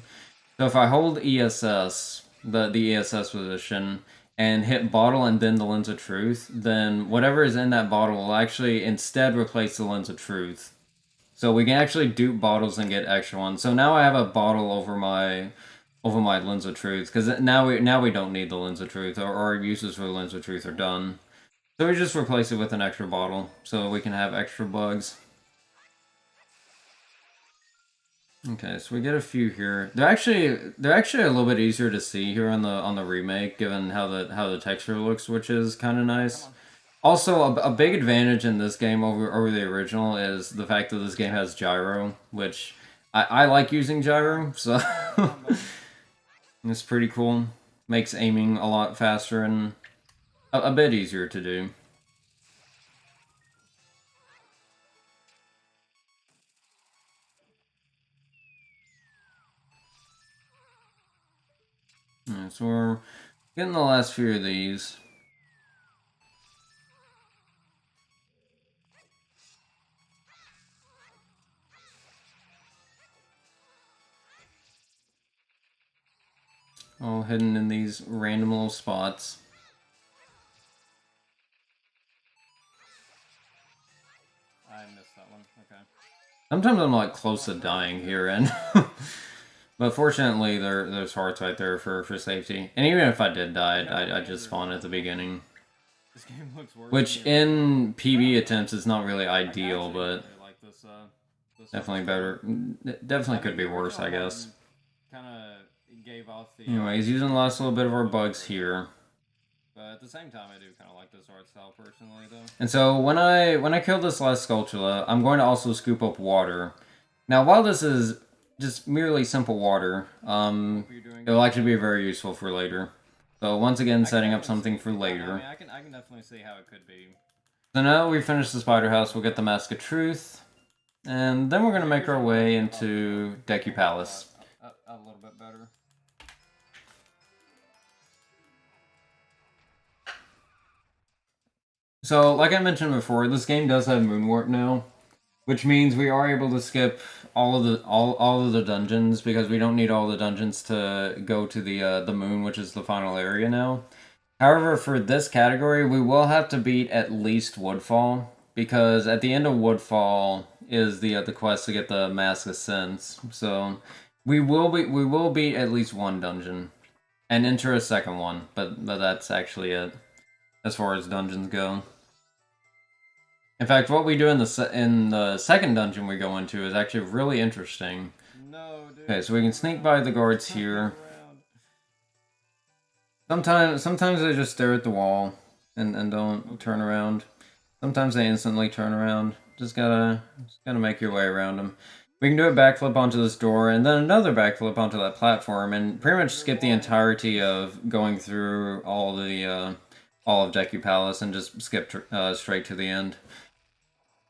So if I hold ESS, the ESS position, and hit bottle and then the Lens of Truth, then whatever is in that bottle will actually instead replace the Lens of Truth. So we can actually dupe bottles and get extra ones. So now I have a bottle over my Lens of Truth, because now we don't need the Lens of Truth, or our uses for the Lens of Truth are done. So we just replace it with an extra bottle, so we can have extra bugs. Okay, so we get a few here. They're actually a little bit easier to see here on the remake, given how the texture looks, which is kind of nice. Also, a big advantage in this game over the original is the fact that this game has gyro, which I like using gyro, so it's pretty cool. Makes aiming a lot faster and a bit easier to do. Yeah, so we're getting the last few of these. All hidden in these random little spots. I missed that one. Okay. Sometimes I'm like close to dying here, and but fortunately there's hearts right there for safety. And even if I did die, I'd just spawn at the beginning. This game looks worse. Which in PB attempts is not really ideal, but like this, definitely better. Definitely could be worse, I guess. Kind of gave off the. Anyways, using the last little bit of our bugs here. But at the same time, I do kind of like this art style personally, though. And so when I kill this last Skulltula, I'm going to also scoop up water. Now, while this is just merely simple water, it'll actually be very useful for later. So once again, setting up something for later. I mean, I can definitely see how it could be. So now we finish the Spider House, we'll get the Mask of Truth, and then we're going to make our way into Deku Palace. A little bit better. So, like I mentioned before, this game does have Moonwarp now, which means we are able to skip all of the dungeons, because we don't need all the dungeons to go to the moon, which is the final area now. However, for this category, we will have to beat at least Woodfall, because at the end of Woodfall is the quest to get the Mask of Sense. So we will beat at least one dungeon and enter a second one, but that's actually it as far as dungeons go. In fact, what we do in the second dungeon we go into is actually really interesting. No, dude. Okay, so we can sneak by the guards here. Sometimes they just stare at the wall and don't turn around. Sometimes they instantly turn around. Just gotta make your way around them. We can do a backflip onto this door, and then another backflip onto that platform, and pretty much skip the entirety of going through all of Deku Palace, and just skip straight to the end.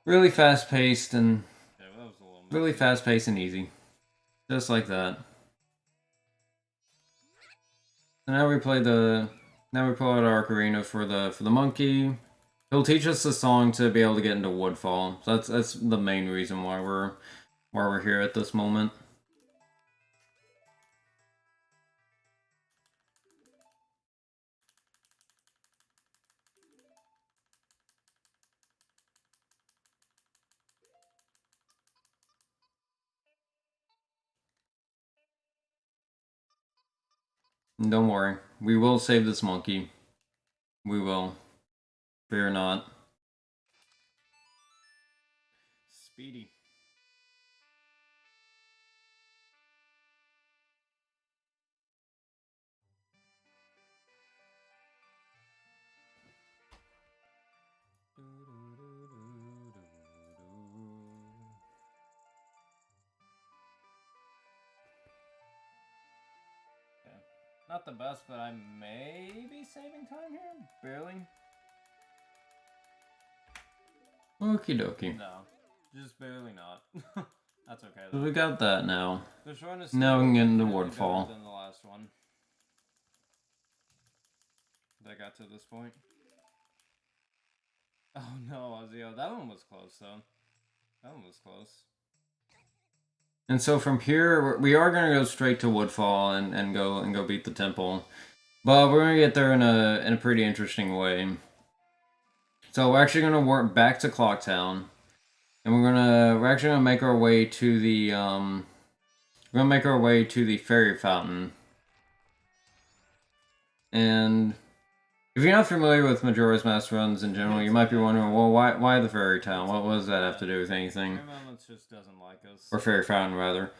Really fast paced and easy, just like that. So now we pull out our ocarina for the monkey. He'll teach us the song to be able to get into Woodfall. So that's the main reason why we're here at this moment. And don't worry, We will save this monkey. We will. Fear not. Speedy. Not the best, but I may be saving time here. Barely. Okie dokie. No, just barely not. That's okay So though. we got that now. This one is Now we can get into really Woodfall. better than the last one. That got to this point. Oh no, Ozio, that one was close though. That one was close. And so from here, we are gonna go straight to Woodfall and go beat the temple, but we're gonna get there in a pretty interesting way. So we're actually gonna work back to Clocktown, and we're actually gonna make our way to the fairy fountain. And if you're not familiar with Majora's Mask runs in general, you might be wondering, well, why the fairy town? What does that have to do with anything? Fairy Moments just doesn't like us. Or fairy fountain, rather.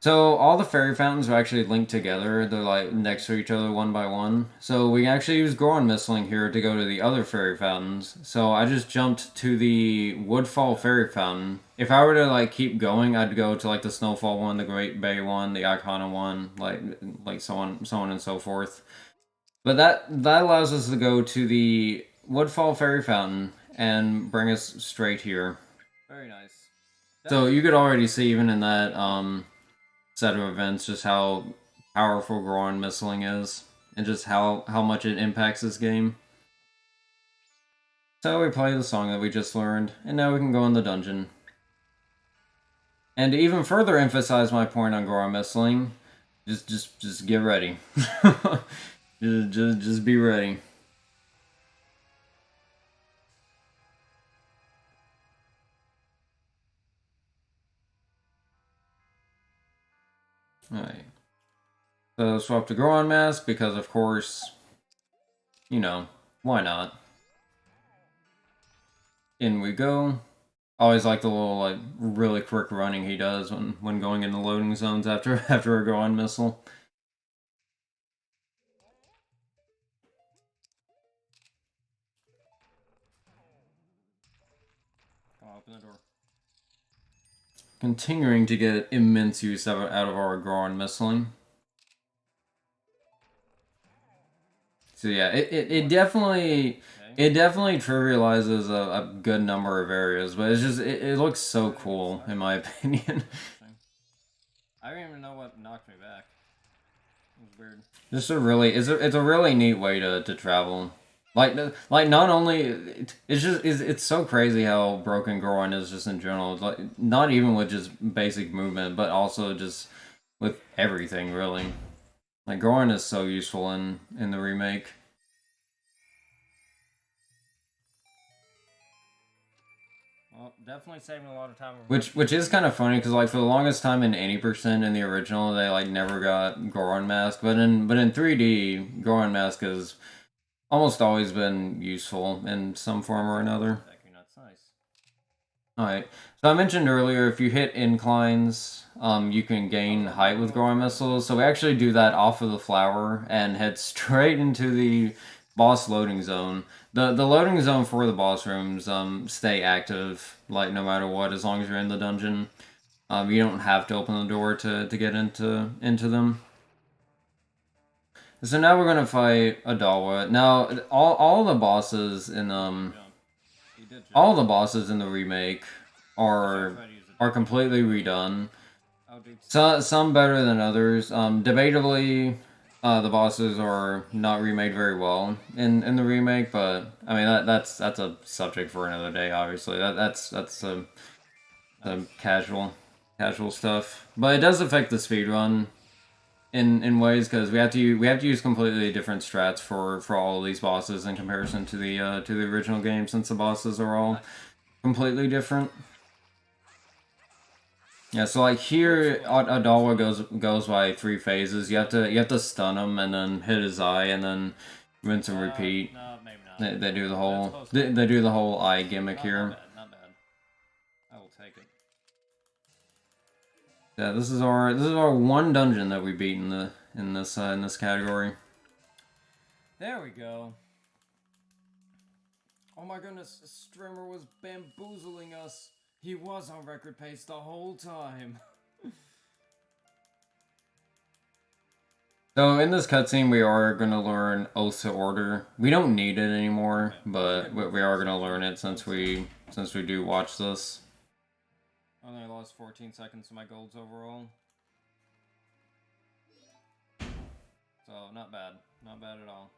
So all the fairy fountains are actually linked together. They're like next to each other one by one. So we actually use Goron Mistling here to go to the other fairy fountains. So I just jumped to the Woodfall fairy fountain. If I were to like keep going, I'd go to like the Snowfall one, the Great Bay one, the Icona one, like so on and so forth. But that allows us to go to the Woodfall fairy fountain and bring us straight here. Very nice. So you could already see even in that set of events just how powerful Goron Mistling is and just how much it impacts this game. So we play the song that we just learned, and now we can go in the dungeon. And to even further emphasize my point on Goron Mistling, just get ready. just be ready. Alright. So swap to Goron Mask because of course, you know, why not? In we go. Always like the little like really quick running he does when going into loading zones after a Goron missile. Come on, open the door. Continuing to get immense use out of our Goron Mistling. So yeah, it definitely trivializes a good number of areas, but it's just it looks so cool in my opinion. I don't even know what knocked me back. It was weird. Just it's a really neat way to travel. Like not only it's so crazy how broken Goron is just in general. Like not even with just basic movement, but also just with everything really. Like Goron is so useful in the remake. Well, definitely saving a lot of time. Which is kind of funny because like for the longest time in 80% in the original they like never got Goron Mask, but in 3D Goron Mask has almost always been useful in some form or another. That's nice. Alright, so I mentioned earlier if you hit inclines, you can gain height with Goron missiles. So we actually do that off of the flower and head straight into the boss loading zone. The loading zone for the boss rooms stay active, like no matter what, as long as you're in the dungeon. You don't have to open the door to get into them. So now we're gonna fight Adawa. Now all the bosses in all the bosses in the remake are completely redone. So some better than others. Debatably, the bosses are not remade very well in the remake, but I mean that's a subject for another day. Obviously, that's the casual stuff. But it does affect the speedrun in ways because we have to use completely different strats for all of these bosses in comparison to the original game, since the bosses are all completely different. Yeah, so like here, Adawa goes by 3 phases. You have to stun him and then hit his eye and then rinse and repeat. No, maybe not. They do the That's whole close to they do the whole eye gimmick Not here. bad, not bad. I will take it. Yeah, this is our one dungeon that we beat in this category. There we go. Oh my goodness, Streamer was bamboozling us. He was on record pace the whole time. So in this cutscene, we are gonna learn Oath to Order. We don't need it anymore, but we are gonna learn it since we do watch this. Only lost 14 seconds to my golds overall. So not bad, not bad at all.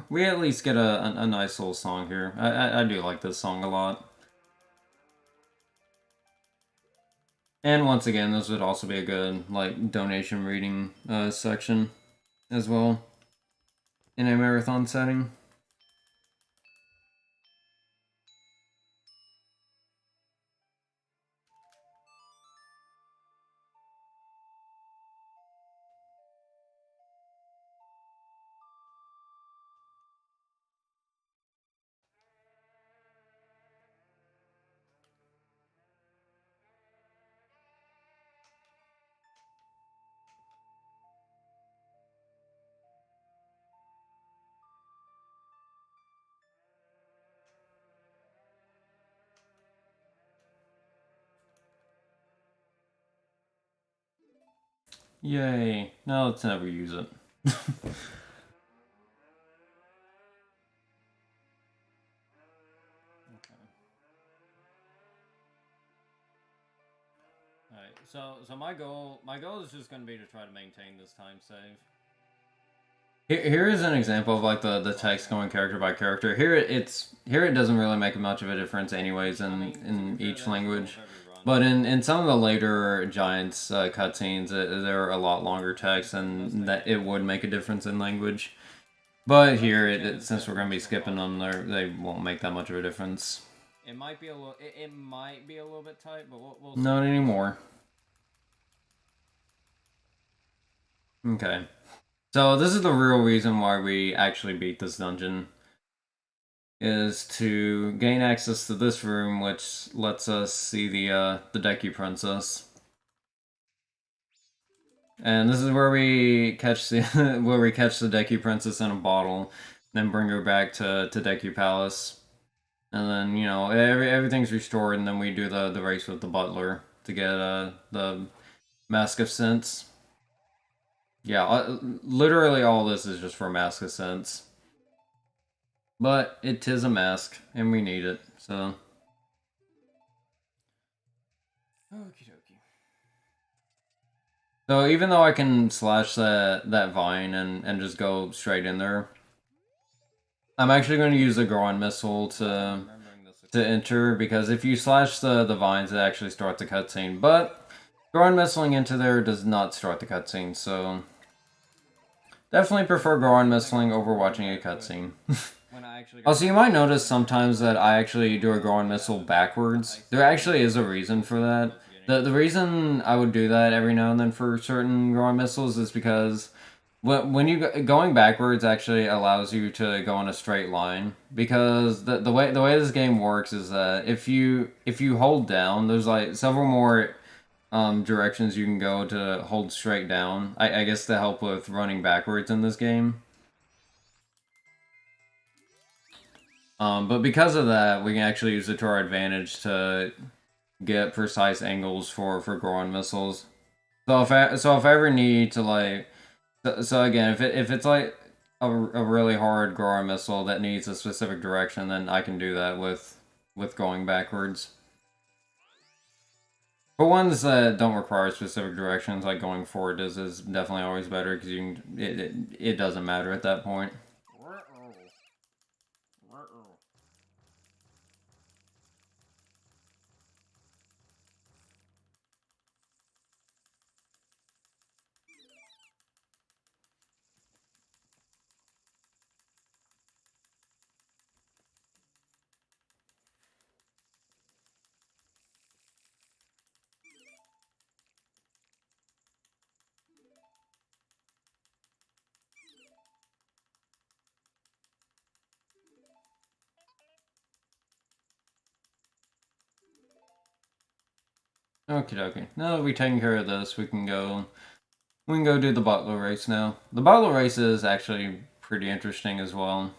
We at least get a nice little song here. I do like this song a lot. And once again, this would also be a good like donation reading section as well in a marathon setting. Yay! Now let's never use it. Alright, so my goal is just gonna be to try to maintain this time save. Here is an example of like the text going character by character. Here it doesn't really make much of a difference anyways in each language. But in some of the later Giants cutscenes, there are a lot longer text, and that it would make a difference in language. But here, since we're gonna be skipping them, they won't make that much of a difference. It might be a little. It might be a little bit tight, but we'll see. Not anymore. Okay, so this is the real reason why we actually beat this dungeon. Is to gain access to this room, which lets us see the Deku Princess. And this is where we catch the Deku Princess in a bottle, then bring her back to Deku Palace, and then you know everything's restored, and then we do the race with the butler to get the Mask of Sense. Yeah, literally all this is just for Mask of Sense. But it is a mask, and we need it, so. Okie dokie. So even though I can slash that vine and just go straight in there, I'm actually going to use the Goron missile to enter, because if you slash the vines, it actually starts the cutscene. But Goron missiling into there does not start the cutscene, so definitely prefer Goron missiling over watching a cutscene. Also, you might notice sometimes that I actually do a Goron missile backwards. There actually is a reason for that. The reason I would do that every now and then for certain Goron missiles is because when going backwards actually allows you to go in a straight line, because the way this game works is that if you hold down, there's like several more directions you can go to hold straight down. I guess to help with running backwards in this game. But because of that, we can actually use it to our advantage to get precise angles for Goron missiles. So if I ever need to like, so again, if it's like a really hard Goron missile that needs a specific direction, then I can do that with going backwards. For ones that don't require specific directions, like going forward is definitely always better, because you can, it doesn't matter at that point. Okie dokie. Now that we've taken care of this, we can go do the butler race now. The butler race is actually pretty interesting as well.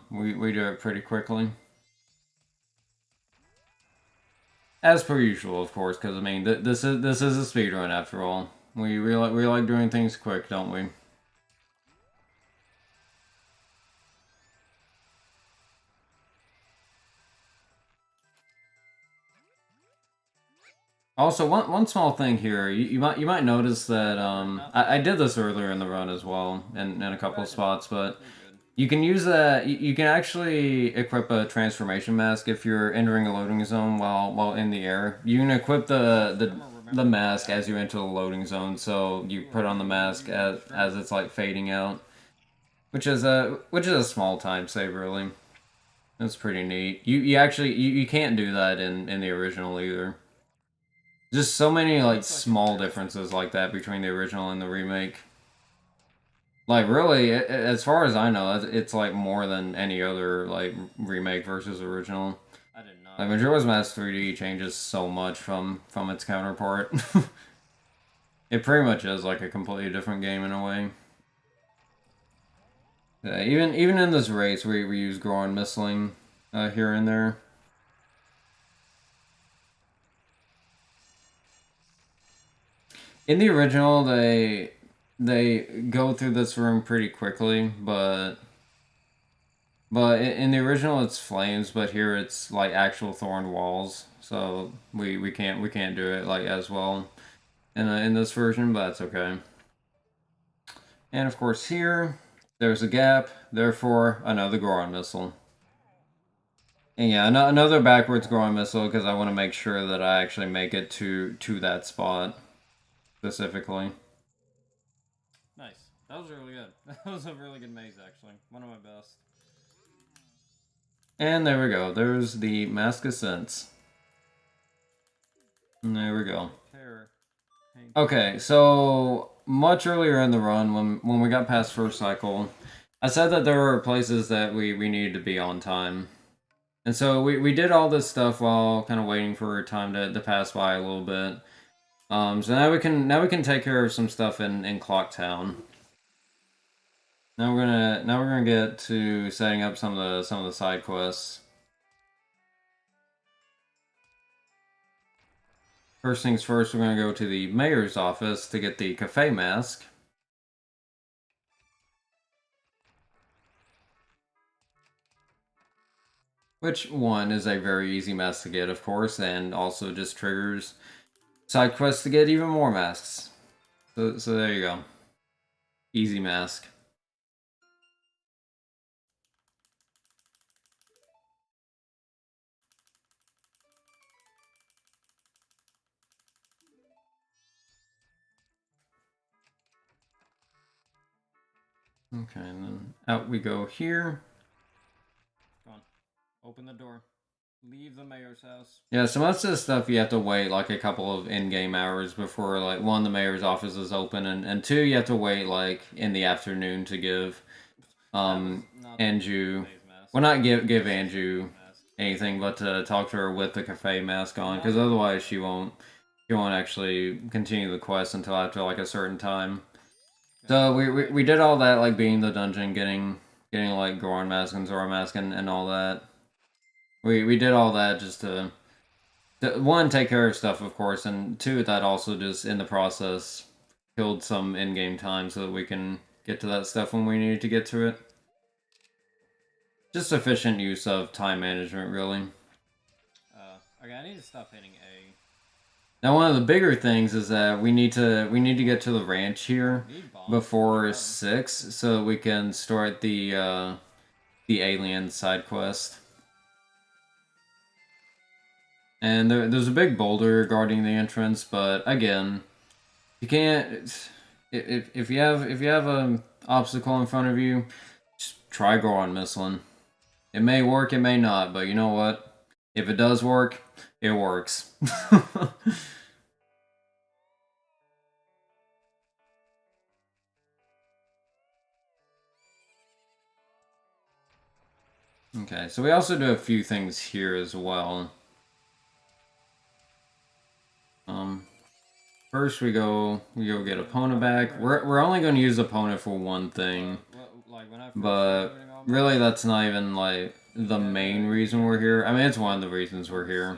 We do it pretty quickly. As per usual, of course, because I mean, this is a speed run after all. We like doing things quick, don't we? Also, one small thing here, you might notice that I did this earlier in the run as well, in a couple of spots, but you can use that. You can actually equip a transformation mask if you're entering a loading zone while in the air. You can equip the mask as you enter the loading zone, so you put on the mask as it's like fading out, which is a small time save really. That's pretty neat. You actually you can't do that in the original either. Just so many like small differences like that between the original and the remake. Like really, as far as I know, it's like more than any other like remake versus original. I did not. Like Majora's Mask 3D changes so much from its counterpart. It pretty much is like a completely different game in a way. Yeah, even in this race, we use Goron Missling here and there. In the original, they go through this room pretty quickly, but in the original it's flames, but here it's like actual thorn walls. So we can't do it like as well in this version, but that's okay. And of course here there's a gap, therefore another Goron missile. And yeah, another backwards Goron missile because I want to make sure that I actually make it to that spot specifically. Nice. That was really good. That was a really good maze, actually. One of my best. And there we go. There's the Mask of Sense. And there we go. Okay, so much earlier in the run, when we got past first cycle, I said that there were places that we needed to be on time. And so we did all this stuff while kind of waiting for time to pass by a little bit. So now we can take care of some stuff in Clock Town. Now we're gonna get to setting up some of the side quests. First things first, we're gonna go to the mayor's office to get the cafe mask. Which one is a very easy mask to get, of course, and also just triggers side quests to get even more masks. So there you go. Easy mask. Okay, and then out we go here. Go on. Open the door. Leave the mayor's house. Yeah, so most of the stuff you have to wait like a couple of in-game hours before like one, the mayor's office is open, and two, you have to wait like in the afternoon to give Anju, well, not give Anju anything, but to talk to her with the cafe mask on, because otherwise she won't actually continue the quest until after like a certain time. So we did all that, like being the dungeon, getting like Goron mask and Zora mask and all that. We did all that just to one, take care of stuff, of course, and two, that also just in the process killed some in-game time so that we can get to that stuff when we needed to get to it. Just efficient use of time management, really. Okay, I need to stop hitting A. Now, one of the bigger things is that we need to get to the ranch here before 6, so that we can start the alien side quest. And there's a big boulder guarding the entrance, but again, you can't. If you have an obstacle in front of you, just try Goron Missling. It may work, it may not, but you know what? If it does work, it works. Okay, so we also do a few things here as well. First we go get opponent back. We're only going to use opponent for one thing, but really that's not even like the main reason we're here. I mean, it's one of the reasons we're here.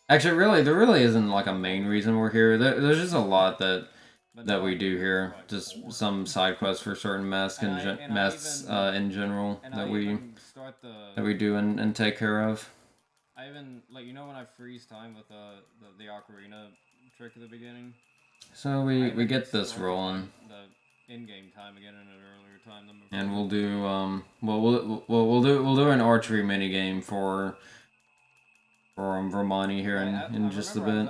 Actually, really, there really isn't like a main reason we're here. There's just a lot that we do here. Just some side quests for certain masks in general that we do and take care of. I even, like, you know when I freeze time with the ocarina trick at the beginning? So we get this rolling. The in-game time again in an earlier time than before. And we'll do we'll do an archery mini game for Vermani here in just a bit.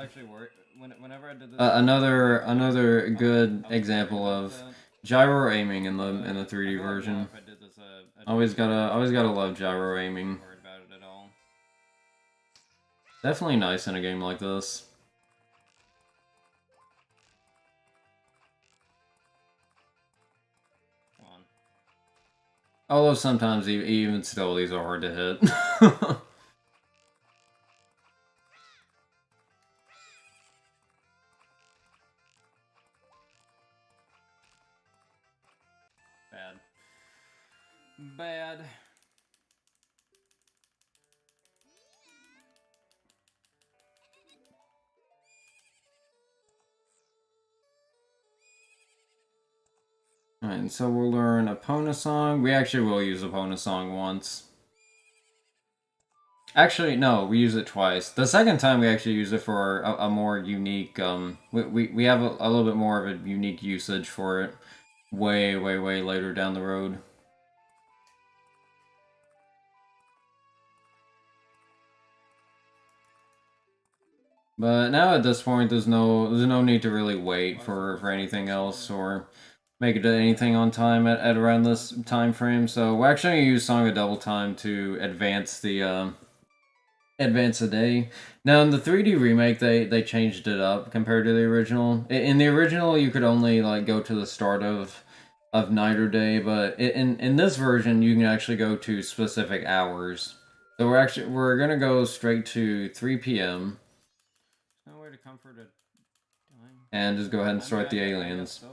Whenever I did this, another good example of gyro aiming in the 3D version. Always gotta love gyro aiming. Definitely nice in a game like this. Come on. Although sometimes even still these are hard to hit. Bad. Alright, so we'll learn Epona Song. We actually will use Epona Song once. Actually, no, we use it twice. The second time we actually use it for a more unique, we have a little bit more of a unique usage for it way later down the road. But now at this point, there's no need to really wait for anything else or make it anything on time at around this time frame. So we're actually gonna use Song of Double Time to advance the day. Now in the 3D remake, they changed it up compared to the original. In the original, you could only like go to the start of night or day, but in this version, you can actually go to specific hours. So we're gonna go straight to 3 p.m. No way to comfort a and just go ahead and start the aliens.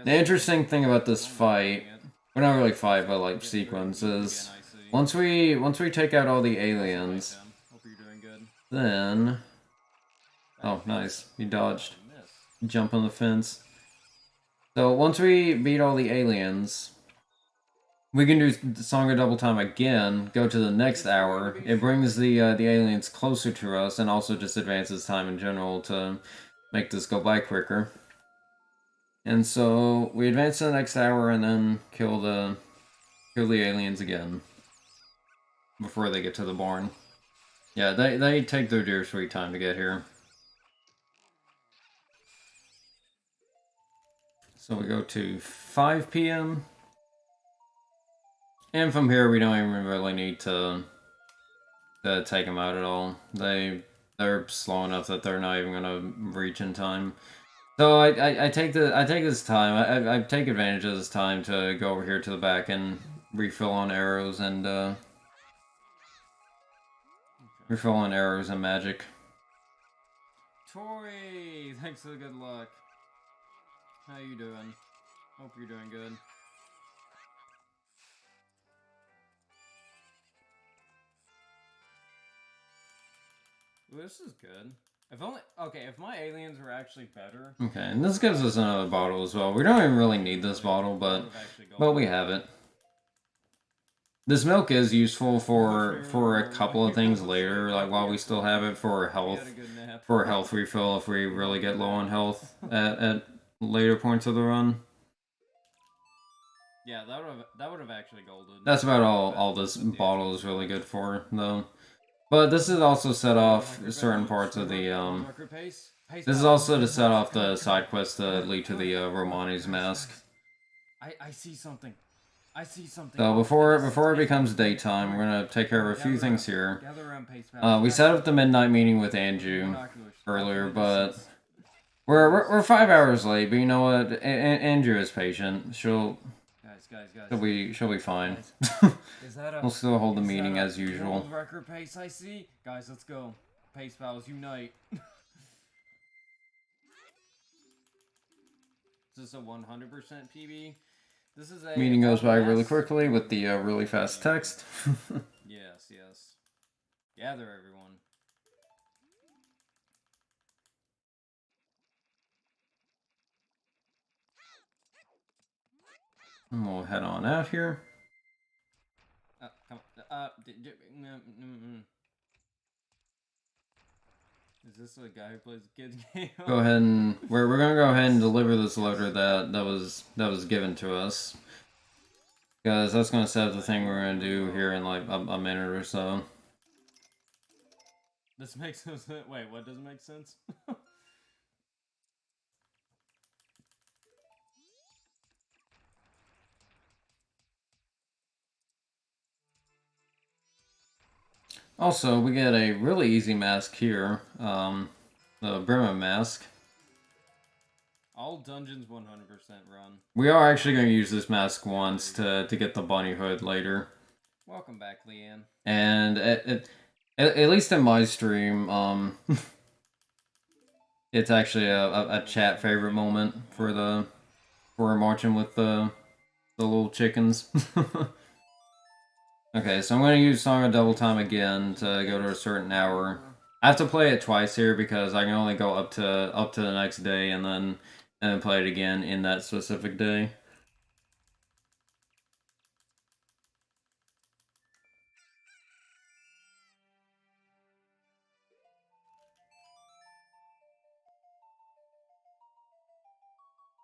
The interesting thing about this fight, well, not really fight, but like sequence, is once we take out all the aliens, then oh nice, he dodged, jump on the fence. So once we beat all the aliens, we can do Song of Double Time again, go to the next hour. It brings the aliens closer to us and also just advances time in general to make this go by quicker. And so we advance to the next hour and then kill the aliens again before they get to the barn. Yeah, they take their dear sweet time to get here. So we go to 5 p.m. And from here, we don't even really need to take them out at all. They're slow enough that they're not even gonna reach in time. So I take this time. I take advantage of this time to go over here to the back and refill on arrows and magic. Tori, thanks for the good luck. How you doing? Hope you're doing good. Ooh, this is good. If my aliens were actually better. Okay, and this gives us another bottle as well. We don't even really need this bottle, but we have it. This milk is useful for a couple of things later, like while we still have it for a health refill if we really get low on health at later points of the run. Yeah, that would have actually golded. That's about all this bottle is really good for, though. But this is also set off certain parts of the This is also to set off the side quests that lead to the Romani's mask. I see something. So before it becomes daytime, we're gonna take care of a few things here. We set up the midnight meeting with Andrew earlier, but we're 5 hours late. But you know what? Andrew is patient. She'll be fine. We'll still hold the meeting as usual. World record pace, I see. Guys, let's go. Pace pals unite. Is this a 100% PB? This is a Meeting goes all by really masks quickly with the WR really fast PB. text. Yes, yes. Gather everyone. And we'll head on out here. Come on. Is this a guy who plays a kids game? Go ahead and we're gonna go ahead and deliver this letter that was given to us, because that's gonna set up the thing we're gonna do here in like a minute or so. This makes no sense. Wait, what doesn't make sense? Also, we get a really easy mask here, the Bremen mask. All dungeons 100% run. We are actually going to use this mask once to get the bunny hood later. Welcome back, Leanne. And at least in my stream, it's actually a chat favorite moment for marching with the little chickens. Okay, so I'm going to use Song of Double Time again to go to a certain hour. I have to play it twice here because I can only go up to the next day and then play it again in that specific day.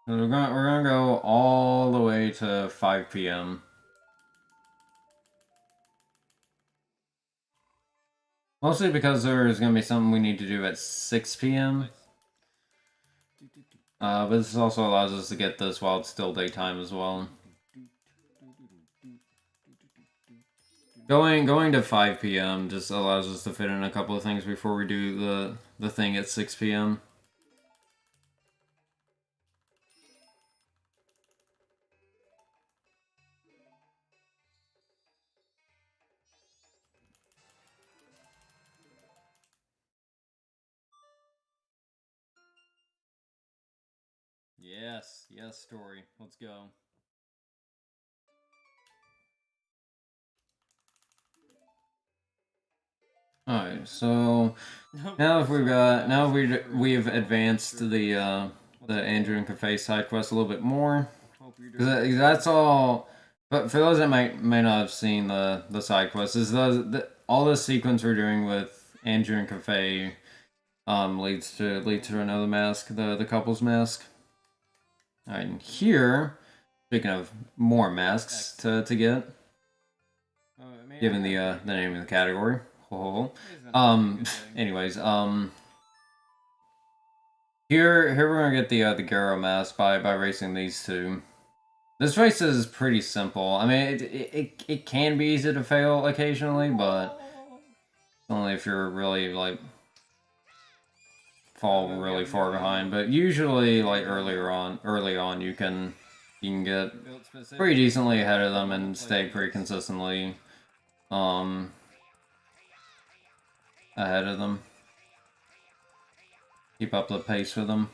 So we're gonna go all the way to 5 p.m. Mostly because there's gonna be something we need to do at 6 p.m. But this also allows us to get this while it's still daytime as well. Going to 5 p.m. just allows us to fit in a couple of things before we do the thing at 6 p.m. Yes, yes, story. Let's go. Alright, so now we've advanced the Andrew and Cafe side quest a little bit more. Because that's all. But for those that may not have seen the side quests, is all the sequence we're doing with Andrew and Cafe leads to another mask, the couple's mask. Alright, and here, speaking of more masks to get, given the name of the category. Anyways, here we're gonna get the Garo mask by racing these two. This race is pretty simple. I mean, it can be easy to fail occasionally, but only if you're really like fall really far behind. But usually, like early on, you can get pretty decently ahead of them and stay pretty consistently ahead of them. Keep up the pace with them.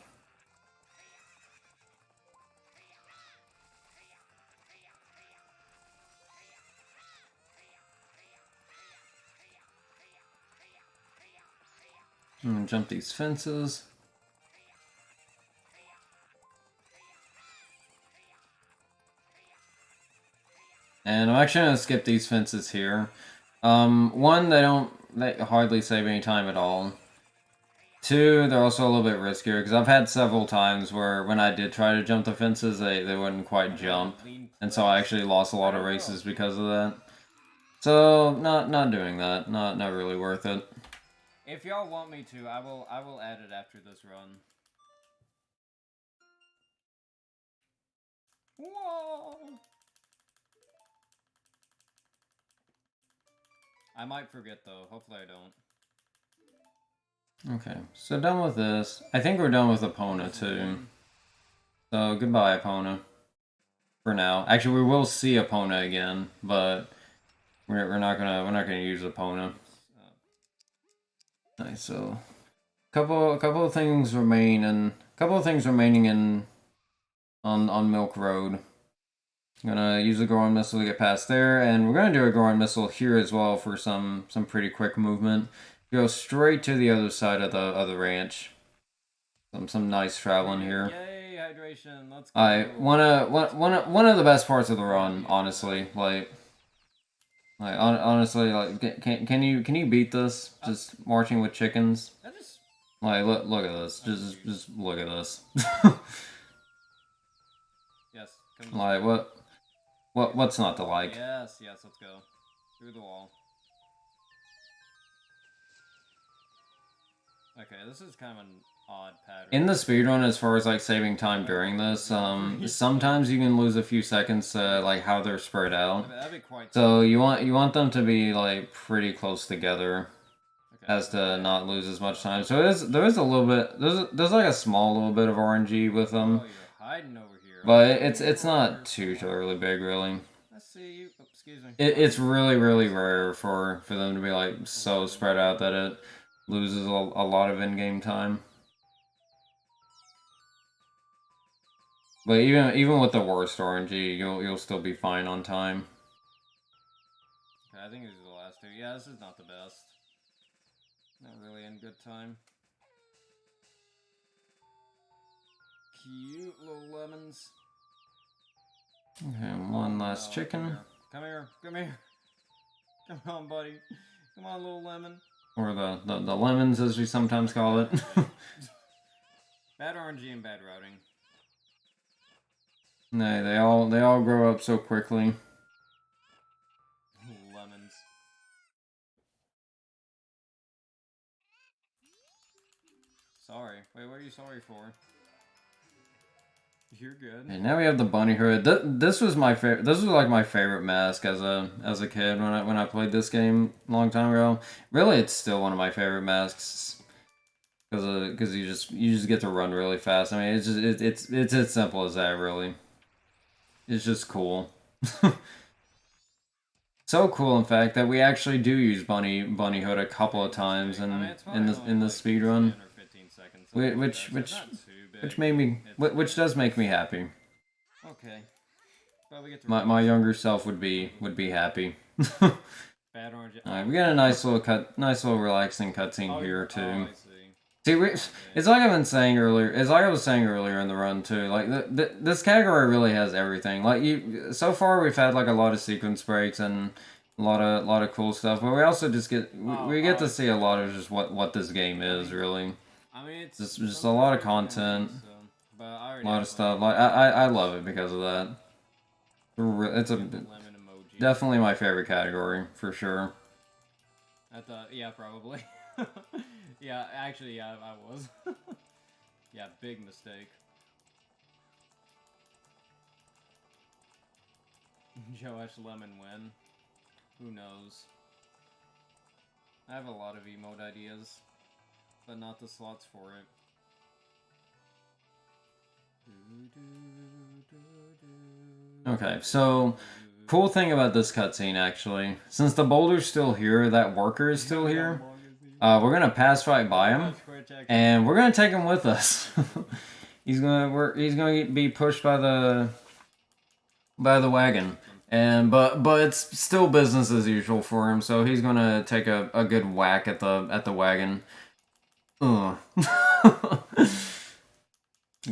Jump these fences. And I'm actually gonna skip these fences here. One, they hardly save any time at all. Two, they're also a little bit riskier because I've had several times where when I did try to jump the fences, they wouldn't quite jump, and so I actually lost a lot of races because of that. So not doing that. Not really worth it. If y'all want me to, I will add it after this run. Whoa! I might forget though. Hopefully I don't. Okay, so done with this. I think we're done with Epona too. So goodbye, Epona. For now. Actually, we will see Epona again, but we're not gonna use Epona. Nice. So couple of things remaining in on Milk Road. I'm gonna use a Goron Missile to get past there, and we're gonna do a Goron Missile here as well for some pretty quick movement. Go straight to the other side of the ranch. Some nice traveling here. Yay, hydration! Let's go. One of the best parts of the run, honestly. Honestly, like can you beat this? Just marching with chickens. Like look at this. Just look at this. Yes. Like what's not to like? Yes, let's go. Through the wall. Okay, this is kind of an odd pattern. In the speedrun, as far as like saving time during this, sometimes you can lose a few seconds to like how they're spread out. That'd be quite So you want them to be like pretty close together, as to not lose as much time. So there is a little bit there's like a small little bit of RNG with them. Oh, you're hiding over here. But it's not too terribly big, really. I see you. Oh, excuse me. It's really rare for them to be like so spread out that it loses a lot of in-game time. But even with the worst RNG, you'll still be fine on time. Okay, I think these are the last two. Yeah, this is not the best. Not really in good time. Cute little lemons. Okay, one last chicken. Come here. Come on, buddy. Come on, little lemon. Or the lemons, as we sometimes call it. Bad RNG and bad routing. No, they all grow up so quickly. Lemons. Sorry. Wait, what are you sorry for? You're good. And now we have the bunny hood. This was my favorite. This was like my favorite mask as a kid when I played this game a long time ago. Really, it's still one of my favorite masks because you just get to run really fast. I mean, it's as simple as that. Really, it's just cool. So cool, in fact, that we actually do use bunny hood a couple of times in the speed run, which made me which does make me happy. Okay. But we get to my younger self would be happy. Bad orange. Alright, we got a nice little relaxing cutscene here too. I see. It's like I was saying earlier in the run too. Like this category really has everything. Like so far we've had like a lot of sequence breaks and a lot of cool stuff, but we also just get to see a lot of just what this game is really. I mean, it's just a lot of content, a lot of stuff. Like I love it because of that. It's definitely my favorite category for sure. Yeah, probably. Yeah, actually, yeah, I was. Yeah, big mistake. Joash Lemon win. Who knows? I have a lot of emote ideas, but not the slots for it. Okay, so cool thing about this cutscene actually, since the boulder's still here, that worker is still here. We're gonna pass right by him, and we're gonna take him with us. he's gonna be pushed by the wagon, and but it's still business as usual for him. So he's gonna take a good whack at the wagon. Ugh.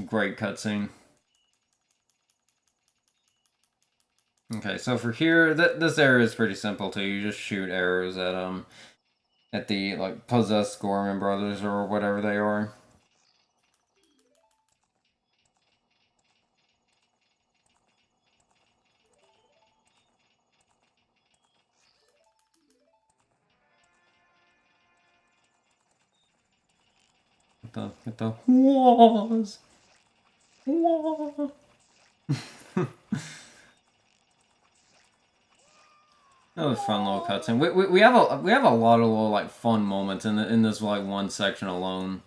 Great cutscene. Okay, so for here, this area is pretty simple too. You just shoot arrows at the like possessed Gorman brothers or whatever they are. Get the walls. That was a fun little cutscene. We have a lot of little like fun moments in this like one section alone.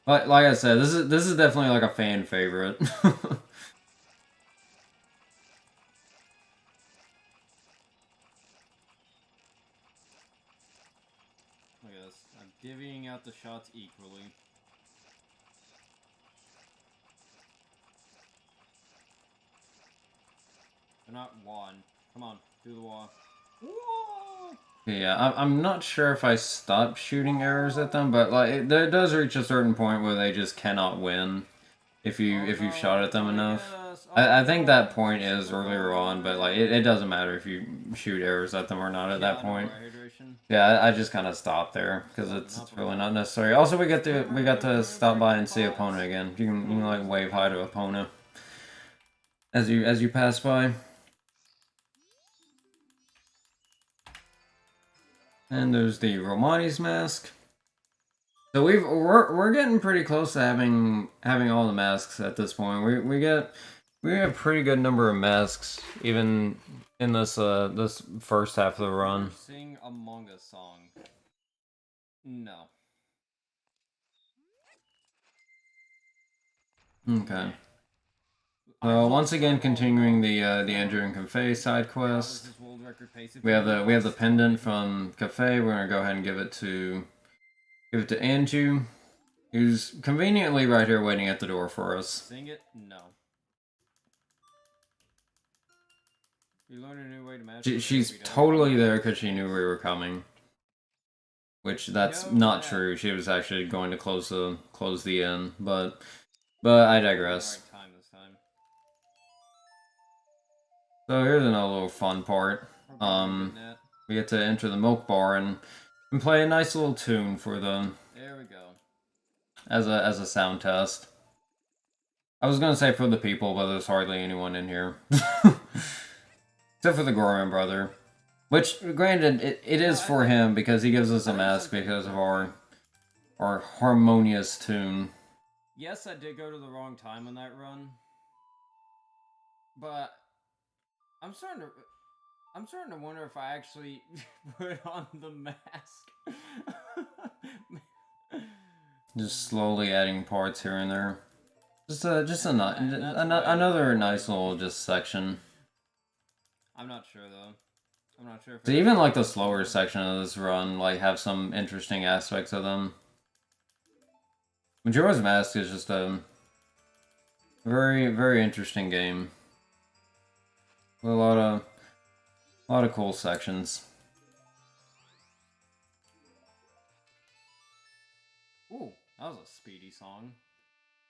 Like I said, this is definitely like a fan favorite. Look at this. I'm divvying out the shots equally. They're not one. Come on, do the wall. Whoa! Yeah, I'm not sure if I stopped shooting arrows at them, but like it does reach a certain point where they just cannot win if you shot at them enough. I think that point is earlier on, but like it doesn't matter if you shoot arrows at them or not at that point. Yeah, I just kind of stopped there because it's really not necessary. Also, we got to stop by and see Epona again. You can like wave hi to Epona as you pass by. And there's the Romani's mask. So we're getting pretty close to having all the masks at this point. We have a pretty good number of masks even in this this first half of the run. Sing Among Us song. No. Okay. Well, once again, continuing the Andrew and Cafe side quest. We have the pendant from Cafe. We're gonna go ahead and give it to Andrew, who's conveniently right here waiting at the door for us. Sing it? No. You learned a new way to match. She's totally there because she knew we were coming. Which that's not true. She was actually going to close the inn, but I digress. So here's another little fun part. We get to enter the milk bar and play a nice little tune for them. There we go. As a sound test. I was gonna say for the people, but there's hardly anyone in here. Except for the Gorman brother. Which, granted, it is for him because he gives us a mask because of our harmonious tune. Yes, I did go to the wrong time on that run. But I'm starting to wonder if I actually put on the mask. Just slowly adding parts here and there. Another nice little just section. I'm not sure though. I'm not sure. So even like the slower section of this run, like have some interesting aspects of them. Majora's Mask is just a very, very interesting game. With a lot of cool sections. Ooh, that was a speedy song.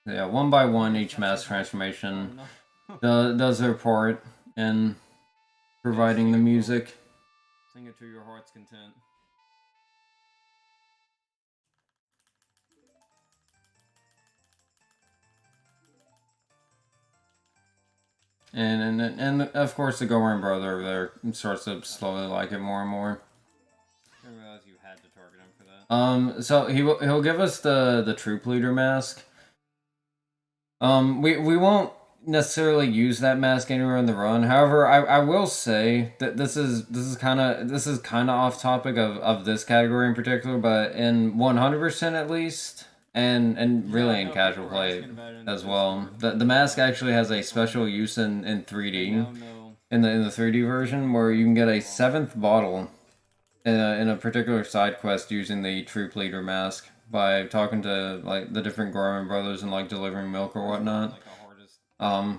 Yeah, one by one, each mask transformation does their part in providing the music. Sing it to your heart's content. And of course the Goran brother over there starts to slowly like it more and more. I didn't realize you had to target him for that. So he'll give us the troop leader mask. We won't necessarily use that mask anywhere in the run. However, I will say that this is kind of off topic of this category in particular, but in 100% at least, and really in casual play as well. The mask actually has a special use in 3D, in the 3D version, where you can get a 7th bottle in a particular side quest using the troop leader mask by talking to like the different Gorman brothers and like delivering milk or whatnot.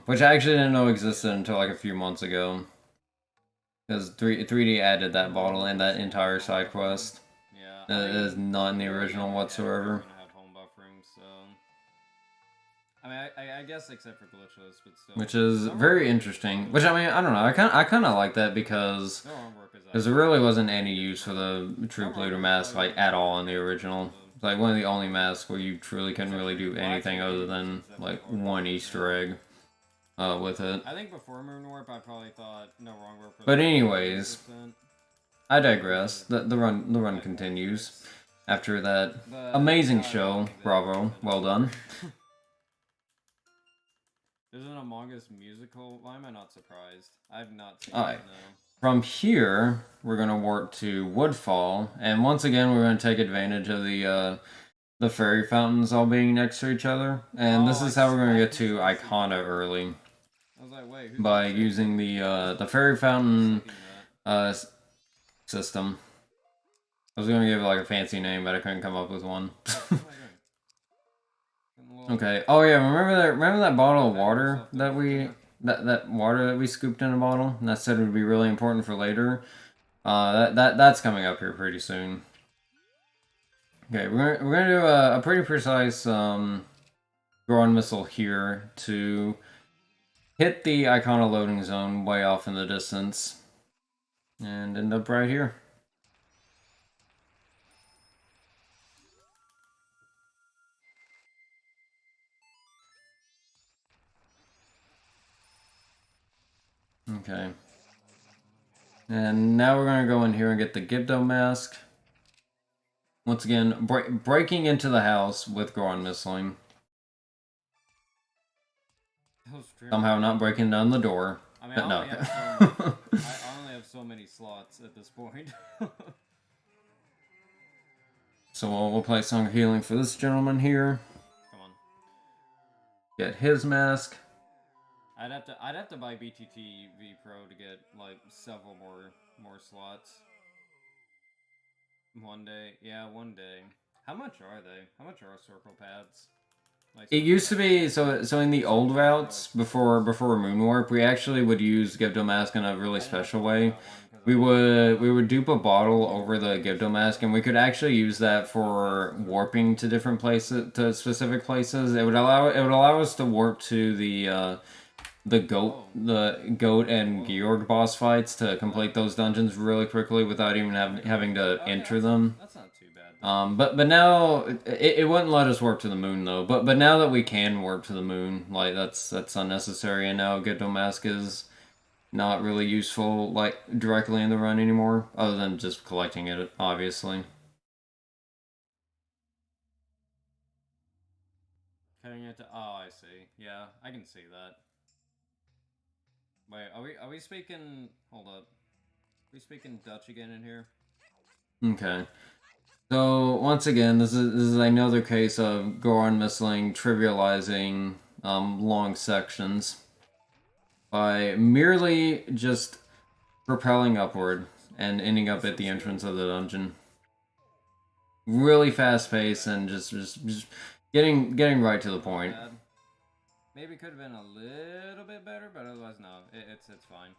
Which I actually didn't know existed until like a few months ago. Because 3D added that bottle in that entire side quest. Yeah. It is not in the original whatsoever. Have home buffering, so I mean, I guess except for glitchless, but still. Which is very interesting. Which, I mean, I don't know. I kind of like that because there really wasn't any use for the troop leader mask like at all in the original. It's like one of the only masks where you truly couldn't really do anything other than like one Easter egg with it. I think before Moon Warp, I probably thought no wrong warp. But anyways, I digress. The run continues after that amazing show. Bravo, well done. There's an Among Us musical. Why am I not surprised? I've not seen Alright. it, no. From here, we're gonna warp to Woodfall, and once again, we're gonna take advantage of the fairy fountains all being next to each other, and this is how we're gonna get to Icona early. I was like, wait, By using the fairy fountain system. I was gonna give it like a fancy name, but I couldn't come up with one. Okay. Oh yeah, remember that bottle of water that we that water that we scooped in a bottle, and that said would be really important for later. That's coming up here pretty soon. Okay, we're gonna do a pretty precise Goron missile here to hit the Icona loading zone way off in the distance, and end up right here. Okay. And now we're gonna go in here and get the Gibdo mask. Once again, breaking into the house with Goron missiling. Somehow not breaking down the door. I mean, But no. I only have so many slots at this point. So we'll play Song of Healing for this gentleman here. Come on. Get his mask. I'd have to buy BTT V Pro to get like several more slots. One day, yeah, one day. How much are they? How much are circle pads? Like, It used to be so in the old routes before Moon Warp, we actually would use Gibdo mask in a really special way. We would dupe a bottle over the Gibdo mask, and we could actually use that for warping to different places, to specific places. It would allow us to warp to the goat and Georg boss fights to complete those dungeons really quickly without even having to enter them. That's not too bad. But now it wouldn't let us warp to the moon though. But now that we can warp to the moon, like that's unnecessary, and now Gibdo mask is not really useful like directly in the run anymore, other than just collecting it, obviously. Cutting it to, oh, I see. Yeah, I can see that. Wait, are we speaking? Hold up. Are we speaking Dutch again in here? Okay. So once again, this is another case of Goron missiling trivializing long sections by merely just propelling upward and ending up at the entrance of the dungeon. Really fast pace and just getting right to the point. Maybe could have been a little bit better, but otherwise no, it's fine.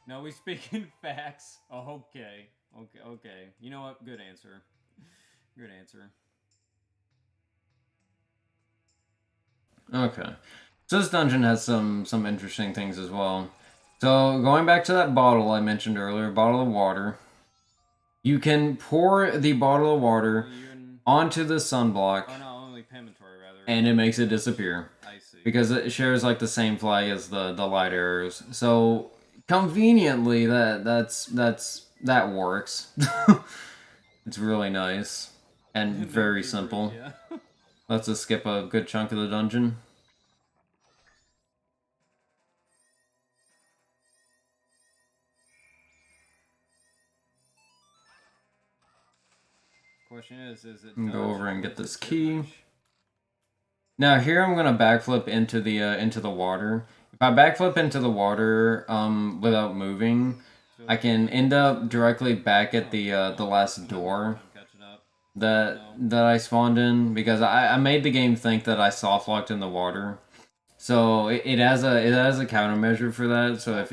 No, we speak in facts. Oh, okay. Okay. You know what? Good answer. Good answer. Okay. So this dungeon has some interesting things as well. So going back to that bottle I mentioned earlier, bottle of water. You can pour the bottle of water onto the sunblock. Oh no, only Pimentory rather. And it makes it disappear. I see. Because it shares like the same flag as the light arrows. So conveniently that works. It's really nice and very simple. Yeah. Lets us skip a good chunk of the dungeon. Question is it Go over and get this key. Now here I'm gonna backflip into the water. If I backflip into the water without moving, I can end up directly back at the last door that I spawned in, because I made the game think that I soft locked in the water. So it has a countermeasure for that. So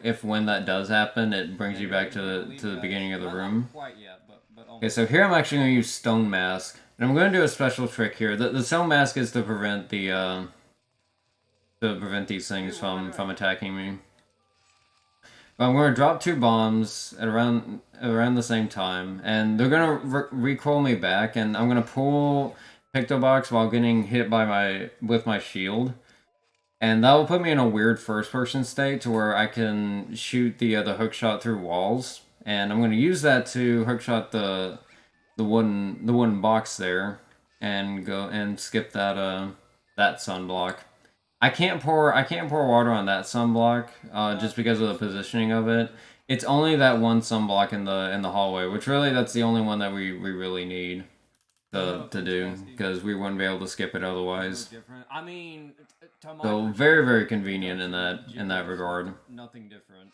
if when that does happen, it brings you back to the beginning of the room. Okay, so here I'm actually going to use Stone Mask, and I'm going to do a special trick here. The Stone Mask is to prevent these things from attacking me. But I'm going to drop 2 bombs at around the same time, and they're going to recoil me back, and I'm going to pull Pictobox while getting hit by with my shield. And that will put me in a weird first-person state to where I can shoot the hook shot through walls, and I'm going to use that to hook shot the wooden box there, and go and skip that sunblock. I can't pour water on that sunblock just because of the positioning of it. It's only that one sunblock in the hallway, which really that's the only one that we really need to do, because we wouldn't be able to skip it otherwise. I mean, so very convenient in that regard. Nothing different.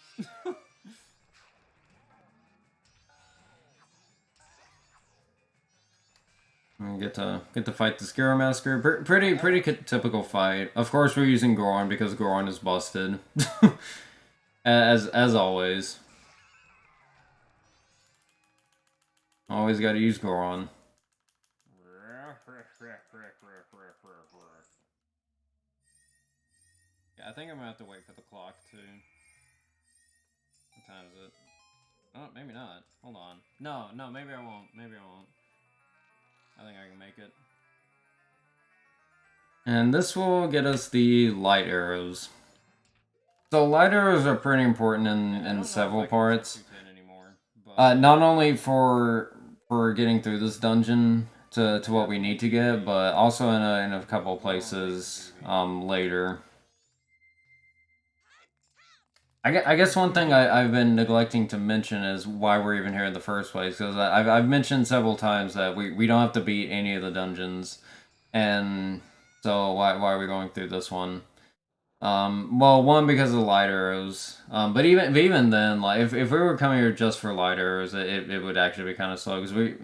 We get to fight the Scarab Masker. Pretty typical fight. Of course, we're using Goron because Goron is busted, as always. Always got to use Goron. Yeah, I think I'm gonna have to wait for the clock too. What time is it? Oh, maybe not. Hold on. No, maybe I won't. Maybe I won't. I think I can make it. And this will get us the light arrows. So light arrows are pretty important in several parts. Not only for getting through this dungeon to what we need to get, but also in a couple places later. I guess one thing I've been neglecting to mention is why we're even here in the first place, because I've mentioned several times that we don't have to beat any of the dungeons, and so why are we going through this one? Well, one, because of the light arrows. But even then, like if we were coming here just for light arrows, it would actually be kind of slow because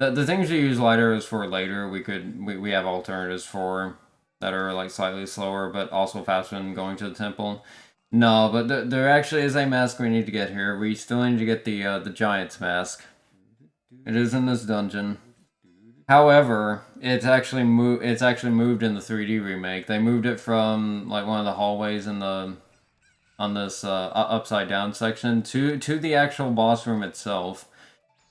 the things we use light arrows for later we have alternatives for that are like slightly slower but also faster than going to the temple. No, but there actually is a mask we need to get here. We still need to get the Giant's mask. It is in this dungeon. However, it's actually moved in the 3D remake. They moved it from like one of the hallways in the on this upside down section to the actual boss room itself.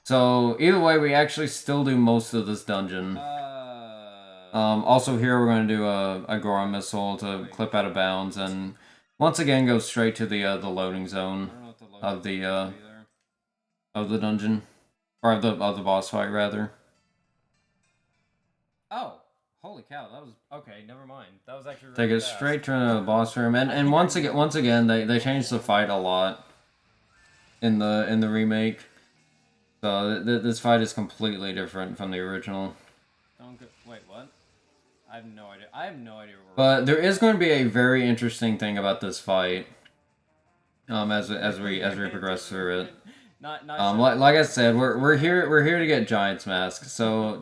So either way, we actually still do most of this dungeon. Also here we're going to do a Goron missile to clip out of bounds and once again go straight to the loading zone of the dungeon or of the boss fight rather. Oh, holy cow! That was okay. Never mind. That was actually really Take it fast. straight to the boss room, and once again they changed the fight a lot in the remake. So this fight is completely different from the original. Wait, what? I have no idea. I have no idea. But there is going to be a very interesting thing about this fight. As we progress through it. Like I said, we're here to get Giant's mask. So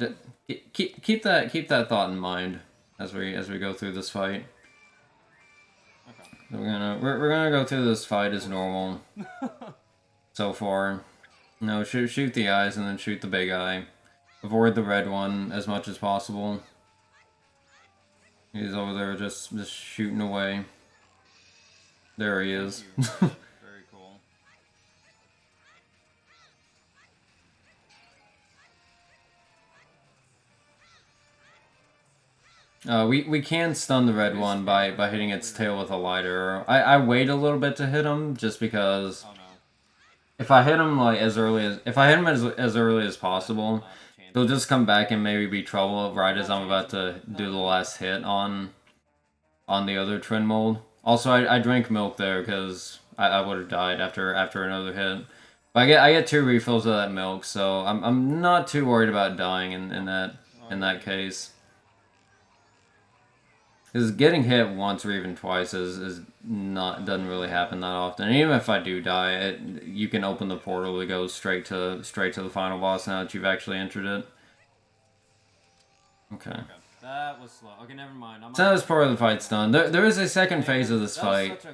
keep that thought in mind as we go through this fight. Okay. We're gonna go through this fight as normal. So far, no, shoot the eyes and then shoot the big eye. Avoid the red one as much as possible. He's over there just shooting away. There he is. Very cool. We can stun the red one by hitting its tail with a light arrow. I wait a little bit to hit him just because if I hit him like as early as possible, he'll just come back and maybe be trouble right as I'm about to do the last hit on the other twin mold. Also, I drank milk there because I would have died after another hit. But I get 2 refills of that milk, so I'm not too worried about dying in that case. Because getting hit once or even twice doesn't really happen that often. And even if I do die, you can open the portal to go straight to the final boss now that you've actually entered it. Okay. That was slow. Okay, never mind. So that was part of the fight's done. There is a second phase of this fight.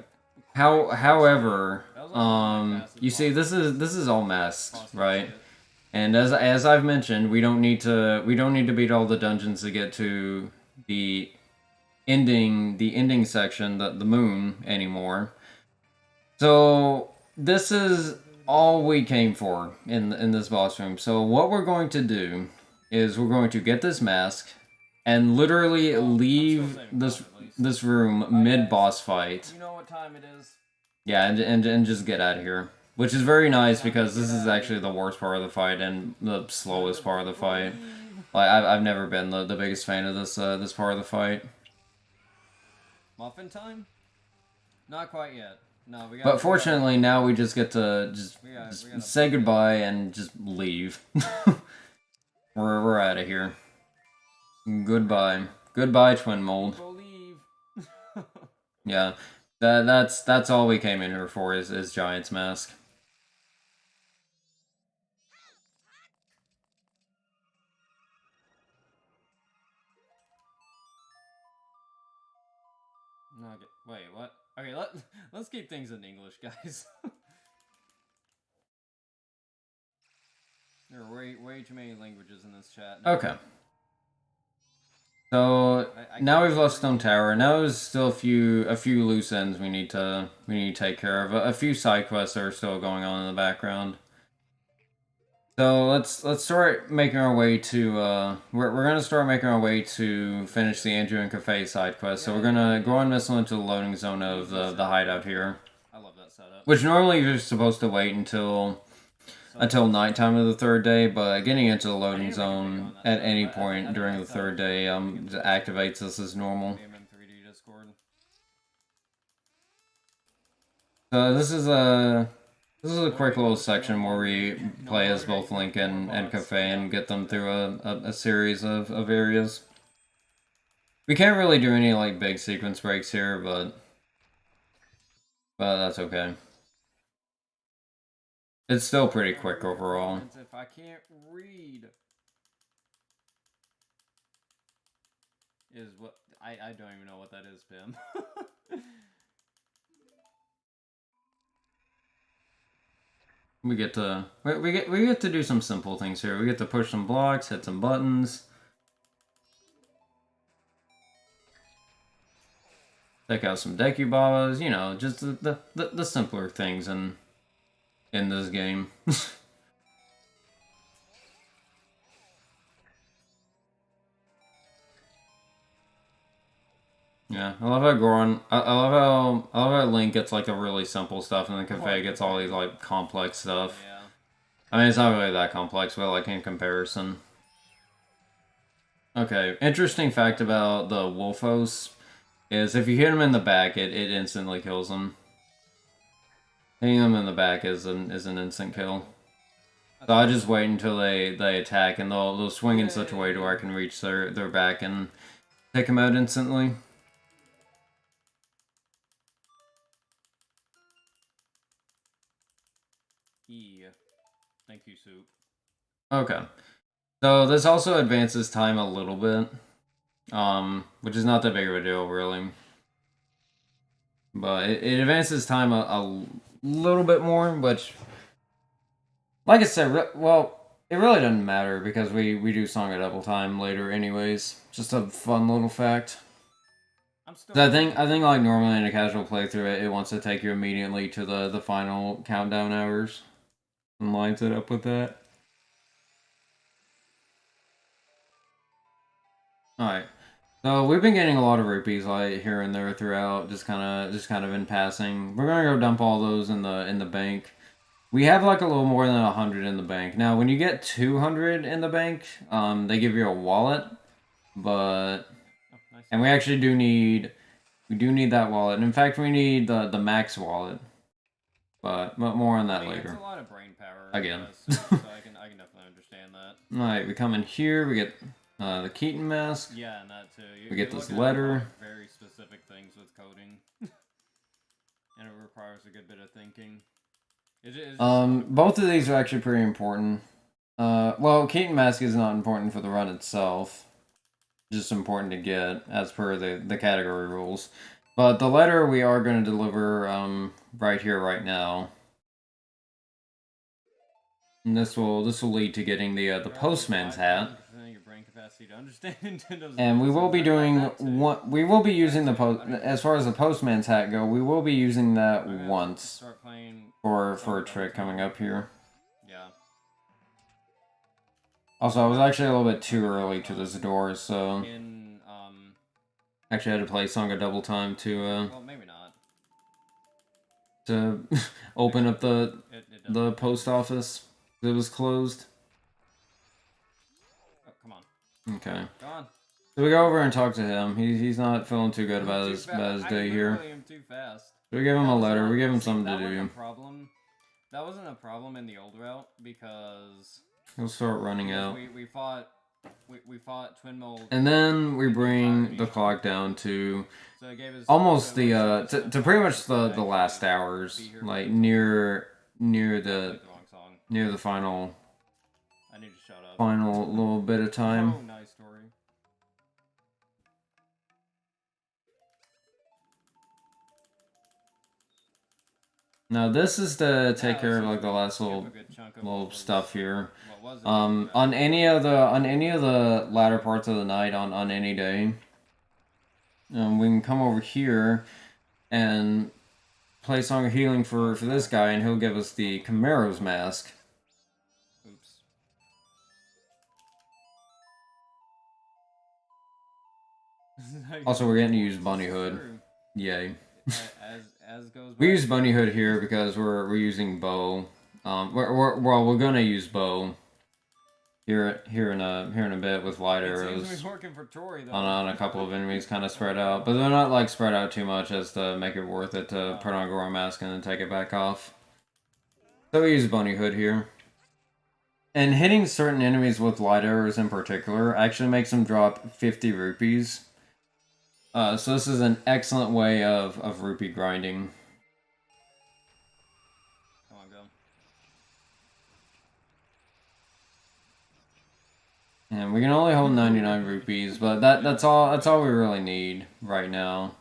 However, you see, this is all masks, right? And as I've mentioned, we don't need to beat all the dungeons to get to the ending section, the moon anymore. So this is all we came for in this boss room. So what we're going to do is we're going to get this mask and literally leave this room mid boss fight. You know what time it is? Yeah, and just get out of here. Which is very nice because this is actually the worst part of the fight and the slowest part of the fight. Like I've never been the biggest fan of this part of the fight. Muffin time? Not quite yet. No, but fortunately, now we just get to just say goodbye and just leave. We're out of here. Goodbye, twin mold. Yeah, that's all we came in here for is Giant's mask. Wait, what? Okay, let's keep things in English, guys. There are way too many languages in this chat now. Okay. So now we've left Stone Tower. Now there's still a few loose ends we need to take care of. A few side quests are still going on in the background. So let's start making our way to we're gonna start making our way to finish the Andrew and Cafe side quest. So we're gonna go on missile into the loading zone of the hideout here. I love that setup. Which normally you're supposed to wait until nighttime of the third day, but getting into the loading zone at any point during the third day activates this as normal. MM3D Discord. So this is a quick little section where we play as both Link and Cafe and get them through a series of areas. We can't really do any like big sequence breaks here, but that's okay. It's still pretty quick overall. If I can't read, is what I don't even know what that is, Pim. We get to do some simple things here. We get to push some blocks, hit some buttons. Take out some Dekubabas, you know, just the simpler things in this game. Yeah, I love how Goron. I love how Link gets like the really simple stuff, and then Cafe gets all these like complex stuff. Yeah. I mean, it's not really that complex, but like in comparison. Okay, interesting fact about the Wolfos is if you hit him in the back, it instantly kills him. Hitting them in the back is an instant kill. So I just wait until they attack, and they'll swing in such a way to where I can reach their back and take them out instantly. Thank you, Soup. Okay. So this also advances time a little bit. Which is not that big of a deal, really. But it advances time a little bit more, which... Like I said, well, it really doesn't matter, because we do Song of Double Time later anyways. Just a fun little fact. I think like normally in a casual playthrough, it wants to take you immediately to the final countdown hours. And lines it up with that. Alright. So we've been getting a lot of rupees like here and there throughout, just kind of in passing. We're gonna go dump all those in the bank. We have like a little more than 100 in the bank. Now when you get 200 in the bank, they give you a wallet, but nice. And we actually do need that wallet. And in fact, we need the max wallet. But more on that later. It's a lot of brain power. Again. So I can definitely understand that. Alright, we come in here, we get the Keaton mask. Yeah, and that too. We get this letter. Very specific things with coding. And it requires a good bit of thinking. Both of these are actually pretty important. Well, Keaton mask is not important for the run itself. Just important to get, as per the category rules. But the letter we are going to deliver right here, right now. And this will lead to getting the postman's hat. And we will be doing we will be using as far as the postman's hat go, we will be using that once for a trick coming up here. Yeah. Also, I was actually a little bit too early to this door, so actually I had to play Song of Double Time to well, maybe not. To open up the post office. It was closed. Oh, come on. Okay. Go on. So we go over and talk to him. He's not feeling too good about his day here. I am too fast. So we give him a letter. We give him something to do. That wasn't a problem in the old route because he'll start running out. We fought Twin Mold. And then we bring the clock down to almost to pretty much the last hours, like near the final. I need to shut up. Final little bit of time. Oh, nice story. Now this is to take care of like the last skip a little good chunk of little what was- stuff here. what was the main On any of the latter parts of the night on any day, we can come over here and play Song of Healing for this guy, and he'll give us the Camaro's mask. Oops. Also, we're getting to use Bunny Hood. True. Yay. As goes. We by. use Bunny Hood here because we're using Bow. We're gonna use Bow here in a bit with light It seems arrows to be working for Tori, though. on a couple of enemies kind of spread out, but they're not like spread out too much as to make it worth it to put on Gora Mask and then take it back off. So we use Bunny Hood here. And hitting certain enemies with light arrows in particular actually makes them drop 50 rupees. So this is an excellent way of rupee grinding. Come on, go. And we can only hold 99 rupees, but that's all we really need right now.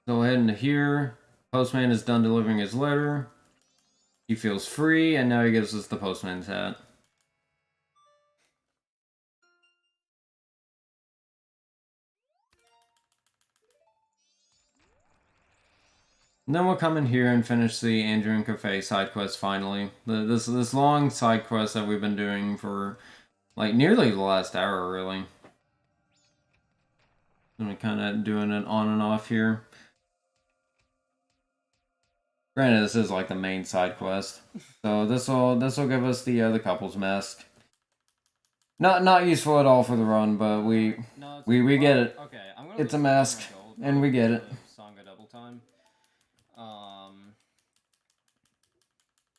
Go ahead into here. Postman is done delivering his letter. He feels free, and now he gives us the postman's hat. And then we'll come in here and finish the Andrew and Cafe side quest finally. This long side quest that we've been doing for like nearly the last hour, really. I'm kind of doing it on and off here. Granted, this is like the main side quest, so this will give us the couple's mask. Not useful at all for the run, but we get it. Okay, I'm gonna It's a lose mask, my gold and we get it. Sangha double time.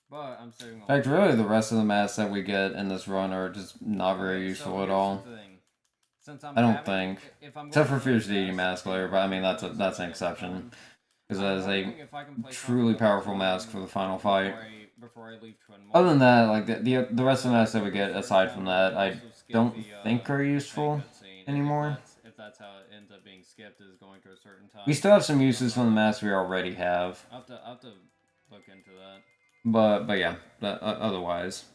But I'm saving. In fact, really, the rest of the masks that we get in this run are just not very useful at all. I don't think, except for Fierce Deity Mask Layer, but I mean that's an exception. Because that is a truly powerful mask for the final fight. Other than that, like the rest of the masks that we get aside from that, I don't think are useful anymore. If that's how it ends up being skipped, is going to a certain time. We still have some uses from the masks we already have. I'll have to look into that. But yeah, otherwise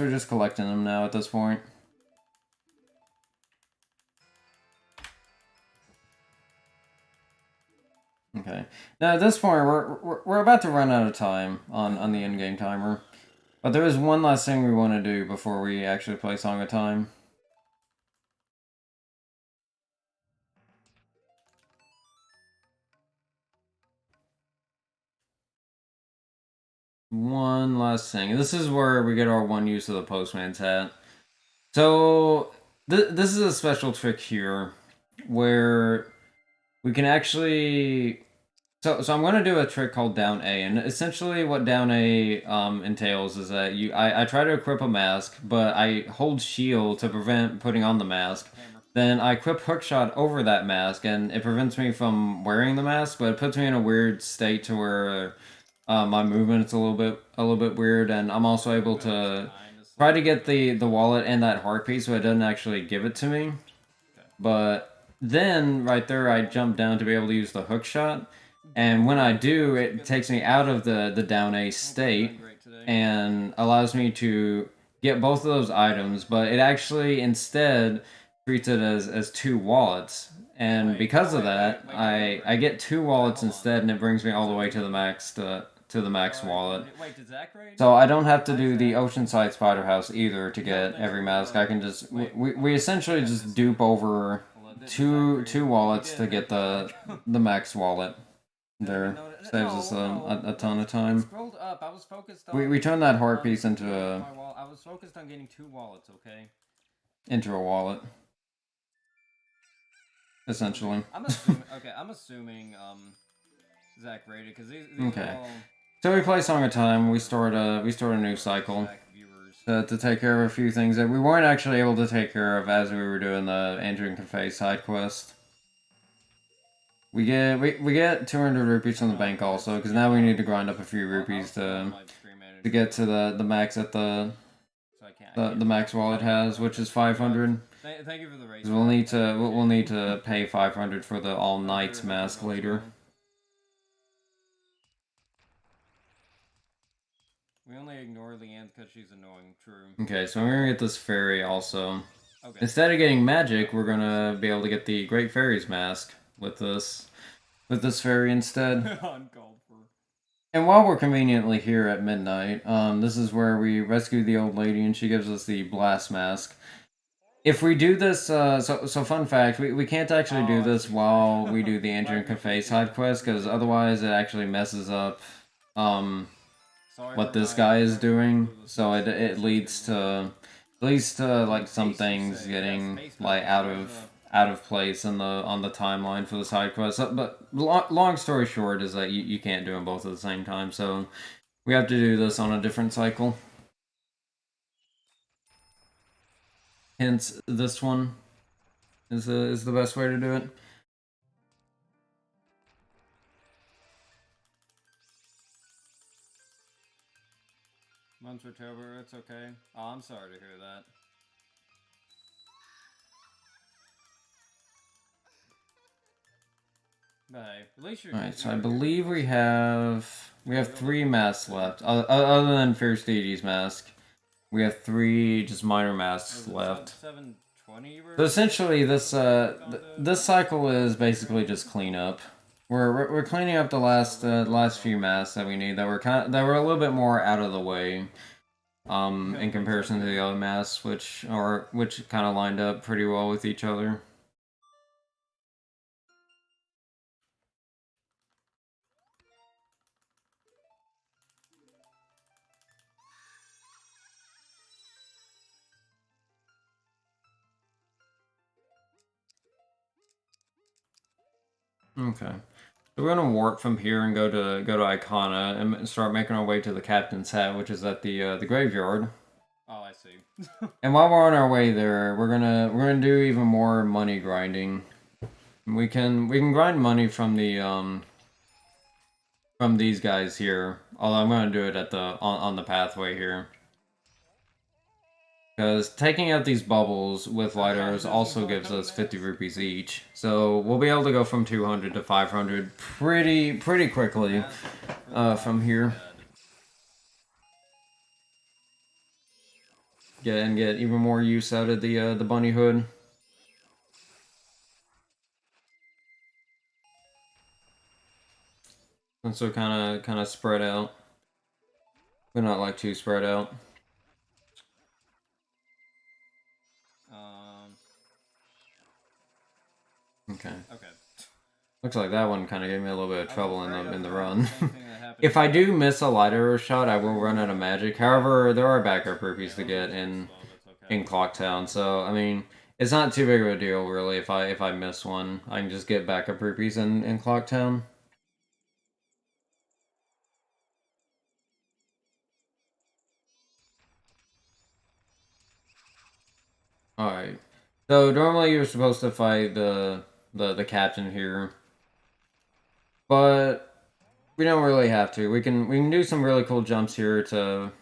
we're just collecting them now at this point. Okay. Now at this point, we're about to run out of time on the in-game timer, but there is one last thing we want to do before we actually play Song of Time. One last thing. This is where we get our one use of the Postman's hat. So this is a special trick here where we can actually. So I'm going to do a trick called Down A, and essentially what Down A entails is that I try to equip a mask, but I hold shield to prevent putting on the mask. Then I equip Hookshot over that mask, and it prevents me from wearing the mask, but it puts me in a weird state to where my movement's a little bit weird, and I'm also able to try to get the wallet and that heart piece, so it doesn't actually give it to me. But then right there, I jump down to be able to use the Hookshot. And when I do, it takes me out of the down A state and allows me to get both of those items, but it actually instead treats it as two wallets. And because of that, I get two wallets instead, and it brings me all the way to the max wallet. So I don't have to do the Oceanside Spider House either to get every mask. I can just we essentially just dupe over two wallets to get the max wallet. There saves us a ton of time. Scrolled up. I was focused on. We turn that heart piece into a. I was focused on getting two wallets. Okay. Into a wallet. Essentially. I'm assuming. Zach rated because these okay. Are all so we play Song of Time. We start a new cycle to take care of a few things that we weren't actually able to take care of as we were doing the Andrew and Cafe side quest. We get 200 rupees from the bank also, because now we need to grind up a few rupees to get to the max at the max wallet has, which is 500. Thank you for the race. We'll need to pay 500 for the all Knights mask later. We only ignore Leanne because she's annoying. True. Okay, so we're gonna get this fairy also. Okay. Instead of getting magic, we're gonna be able to get the Great Fairy's mask with this fairy instead. Uncalled for. And while we're conveniently here at midnight, this is where we rescue the old lady and she gives us the blast mask. If we do this, so fun fact, we can't actually do this while we do the Andrew and Cafe side quest, because otherwise it actually messes up, what this guy is doing, so it leads to like some things getting like out of place in on the timeline for the side quest. But long story short is that you can't do them both at the same time, so we have to do this on a different cycle. Hence, this one is the best way to do it. Months October, it's okay. Oh, I'm sorry to hear that. But hey, at least you're. Alright, so I believe we have 3 masks left. Other than Fierce Deity's mask. We have 3 just minor masks left. 720. So essentially, this cycle is basically just cleanup. We're cleaning up the last few masks that we need that were a little bit more out of the way, in comparison to the other masks, which kind of lined up pretty well with each other. Okay. So we're gonna warp from here and go to Icona and start making our way to the Captain's Hat, which is at the graveyard. Oh, I see. And while we're on our way there, we're gonna do even more money grinding. We can grind money from the from these guys here. Although I'm gonna do it at on the pathway here. Because taking out these bubbles with lighters also gives us 50 rupees each. So we'll be able to go from 200 to 500 pretty quickly from here. Get even more use out of the bunny hood. And so kind of spread out, but not like too spread out. Okay. Looks like that one kind of gave me a little bit of trouble in the run. If I do miss a lighter shot, I will run out of magic. However, there are backup rupees to get in Clocktown, so I mean, it's not too big of a deal really. If I miss one, I can just get backup rupees in Clocktown. Alright. So normally you're supposed to fight the captain here. But we don't really have to. We can do some really cool jumps here to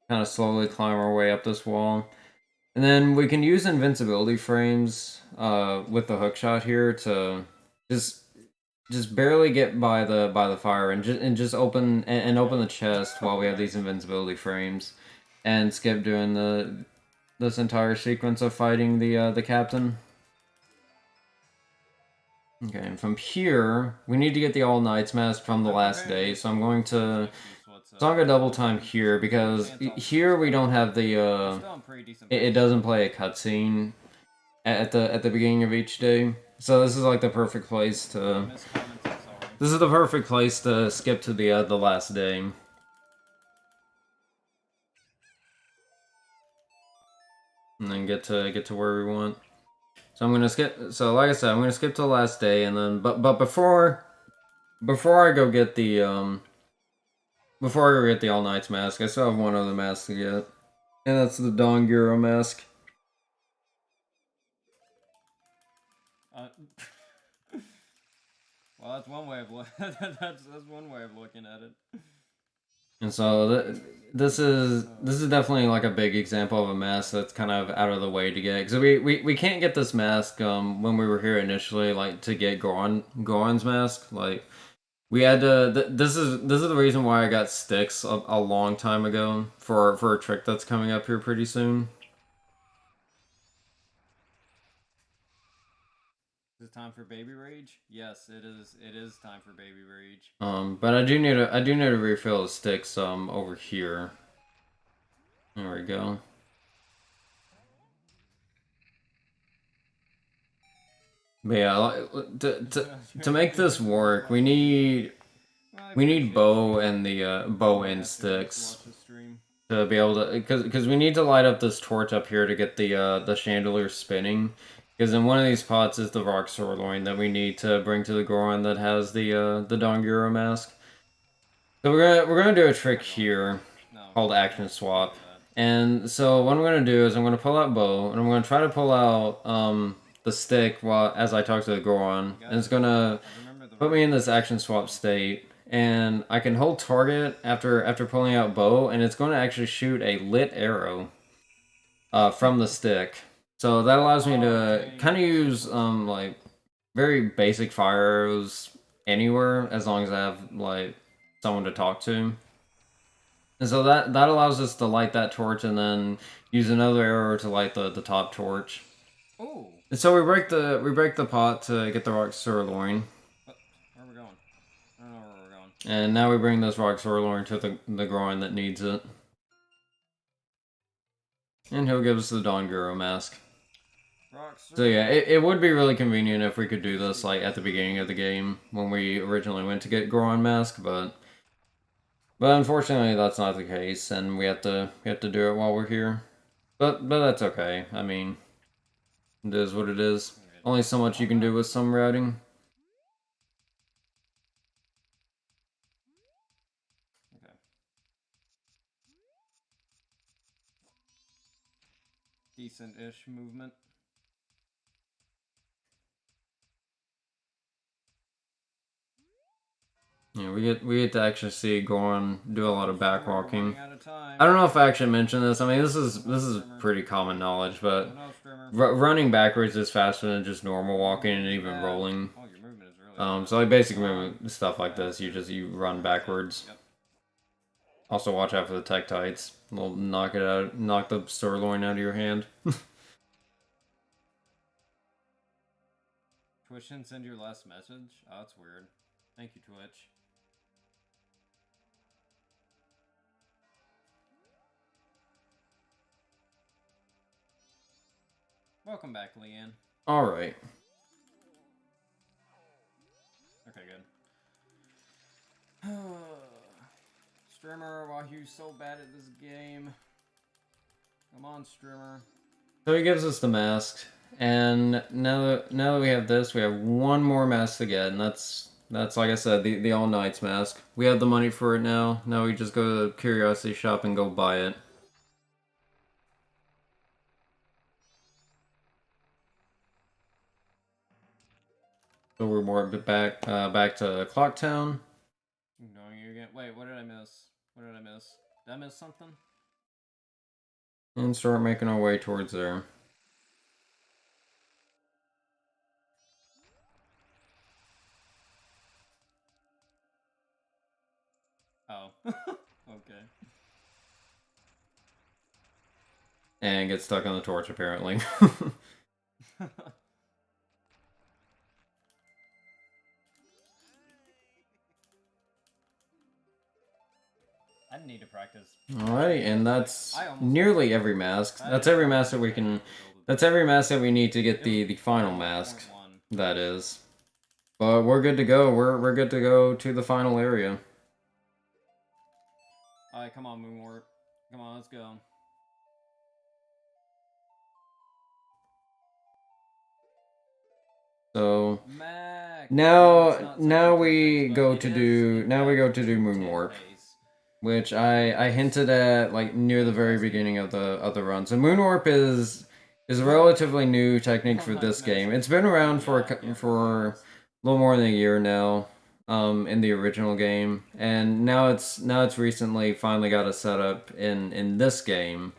kind of slowly climb our way up this wall. And then we can use invincibility frames with the hookshot here to just barely get by the fire and just open the chest while we have these invincibility frames and skip doing this entire sequence of fighting the captain. Okay, and from here, we need to get the All Knights mask from the last day, so I'm going to double time here, because here we don't have the, it doesn't play a cutscene at the beginning of each day, so this is like the perfect place to, skip to the last day. And then get to where we want. So I'm gonna skip. So like I said, I'm gonna skip to the last day, and then but before I go get the All Knights mask, I still have one other mask to get, and that's the Donguro mask. Well, that's one way of that's one way of looking at it. And so this is definitely like a big example of a mask that's kind of out of the way to get, because we can't get this mask when we were here initially, like to get Goron's mask. Like we had to. This is the reason why I got sticks a long time ago for a trick that's coming up here pretty soon. Is it time for baby rage? Yes, it is. It is time for baby rage. But I do need to refill the sticks over here. There we go. But yeah, to make this work, we need bow and the bow and sticks to be able to, because we need to light up this torch up here to get the chandelier spinning. Because in one of these pots is the rock sirloin that we need to bring to the Goron that has the Donguro mask. So we're gonna do a trick here called action swap. And so what I'm gonna do is I'm gonna pull out bow and I'm gonna try to pull out the stick while as I talk to the Goron, and it's gonna put me in this action swap state. And I can hold target after pulling out bow, and it's going to actually shoot a lit arrow from the stick. So that allows me to kind of use like very basic fire arrows anywhere as long as I have like someone to talk to. And so that allows us to light that torch and then use another arrow to light the top torch. Oh. And so we break the pot to get the rock sirloin. Where are we going? I don't know where we're going. And now we bring this rock sirloin to the Goron that needs it. And he'll give us the Donguro mask. So yeah, it would be really convenient if we could do this like at the beginning of the game when we originally went to get Goron mask, but unfortunately that's not the case, and we have to do it while we're here. But that's okay. I mean, it is what it is. Only so much you can do with some routing. Okay. Decent-ish movement. Yeah, we get to actually see Goron do a lot of backwalking. I don't know if I actually mentioned this. I mean, this is pretty common knowledge, but running backwards is faster than just normal walking and even rolling. So like basic movement stuff like this, you run backwards. Also, watch out for the Tektites. They'll knock the sirloin out of your hand. Twitch didn't send your last message? Oh, that's weird. Thank you, Twitch. Welcome back, Leanne. Alright. Okay, good. Streamer, why are you so bad at this game? Come on, streamer. So he gives us the mask, and now that we have this, we have one more mask to get, and that's like I said, the All Knights mask. We have the money for it now. Now we just go to the Curiosity Shop and go buy it. So we're more back to Clocktown. Going you again. Wait, what did I miss? What did I miss? Did I miss something? And start making our way towards there. Oh. Okay. And get stuck on the torch, apparently. I need to practice. Alrighty, and that's nearly every mask. That's every mask that we can. That's every mask that we need to get the final mask. That is. But we're good to go. We're good to go to the final area. Alright, come on, Moonwort. Come on, let's go. So now we go to do Moonwarp, which I hinted at like near the very beginning of the run. So Moonwarp is a relatively new technique for this game. It's been around for a little more than a year now. in the original game, and now it's recently finally got a setup in this game.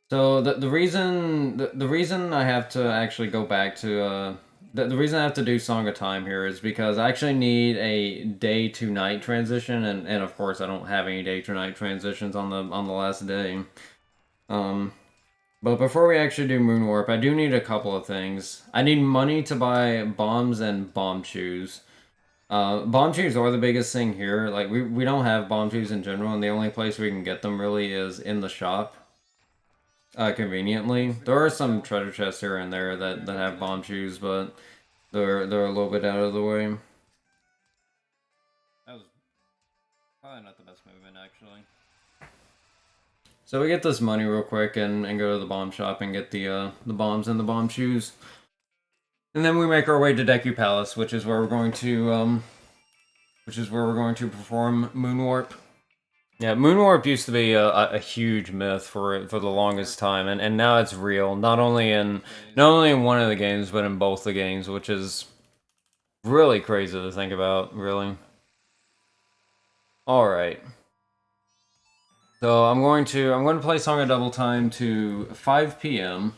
So the reason I have to actually go back to the reason I have to do Song of Time here is because I actually need a day to night transition, and of course I don't have any day to night transitions on the last day. Um, but before we actually do Moon Warp, I do need a couple of things. I need money to buy bombs and bomb shoes. Bomb shoes are the biggest thing here. Like we don't have bomb shoes in general, and the only place we can get them really is in the shop. Conveniently, there are some treasure chests here and there that have bomb shoes, but they're a little bit out of the way. That was probably not the best movement, actually. So we get this money real quick and go to the bomb shop and get the bombs and the bomb shoes, and then we make our way to Deku Palace, which is where we're going to perform Moon Warp. Yeah, Moon Warp used to be a huge myth for the longest time, and now it's real. Not only in one of the games, but in both the games, which is really crazy to think about. Really. All right. So I'm going to play Song of Double Time to 5 p.m.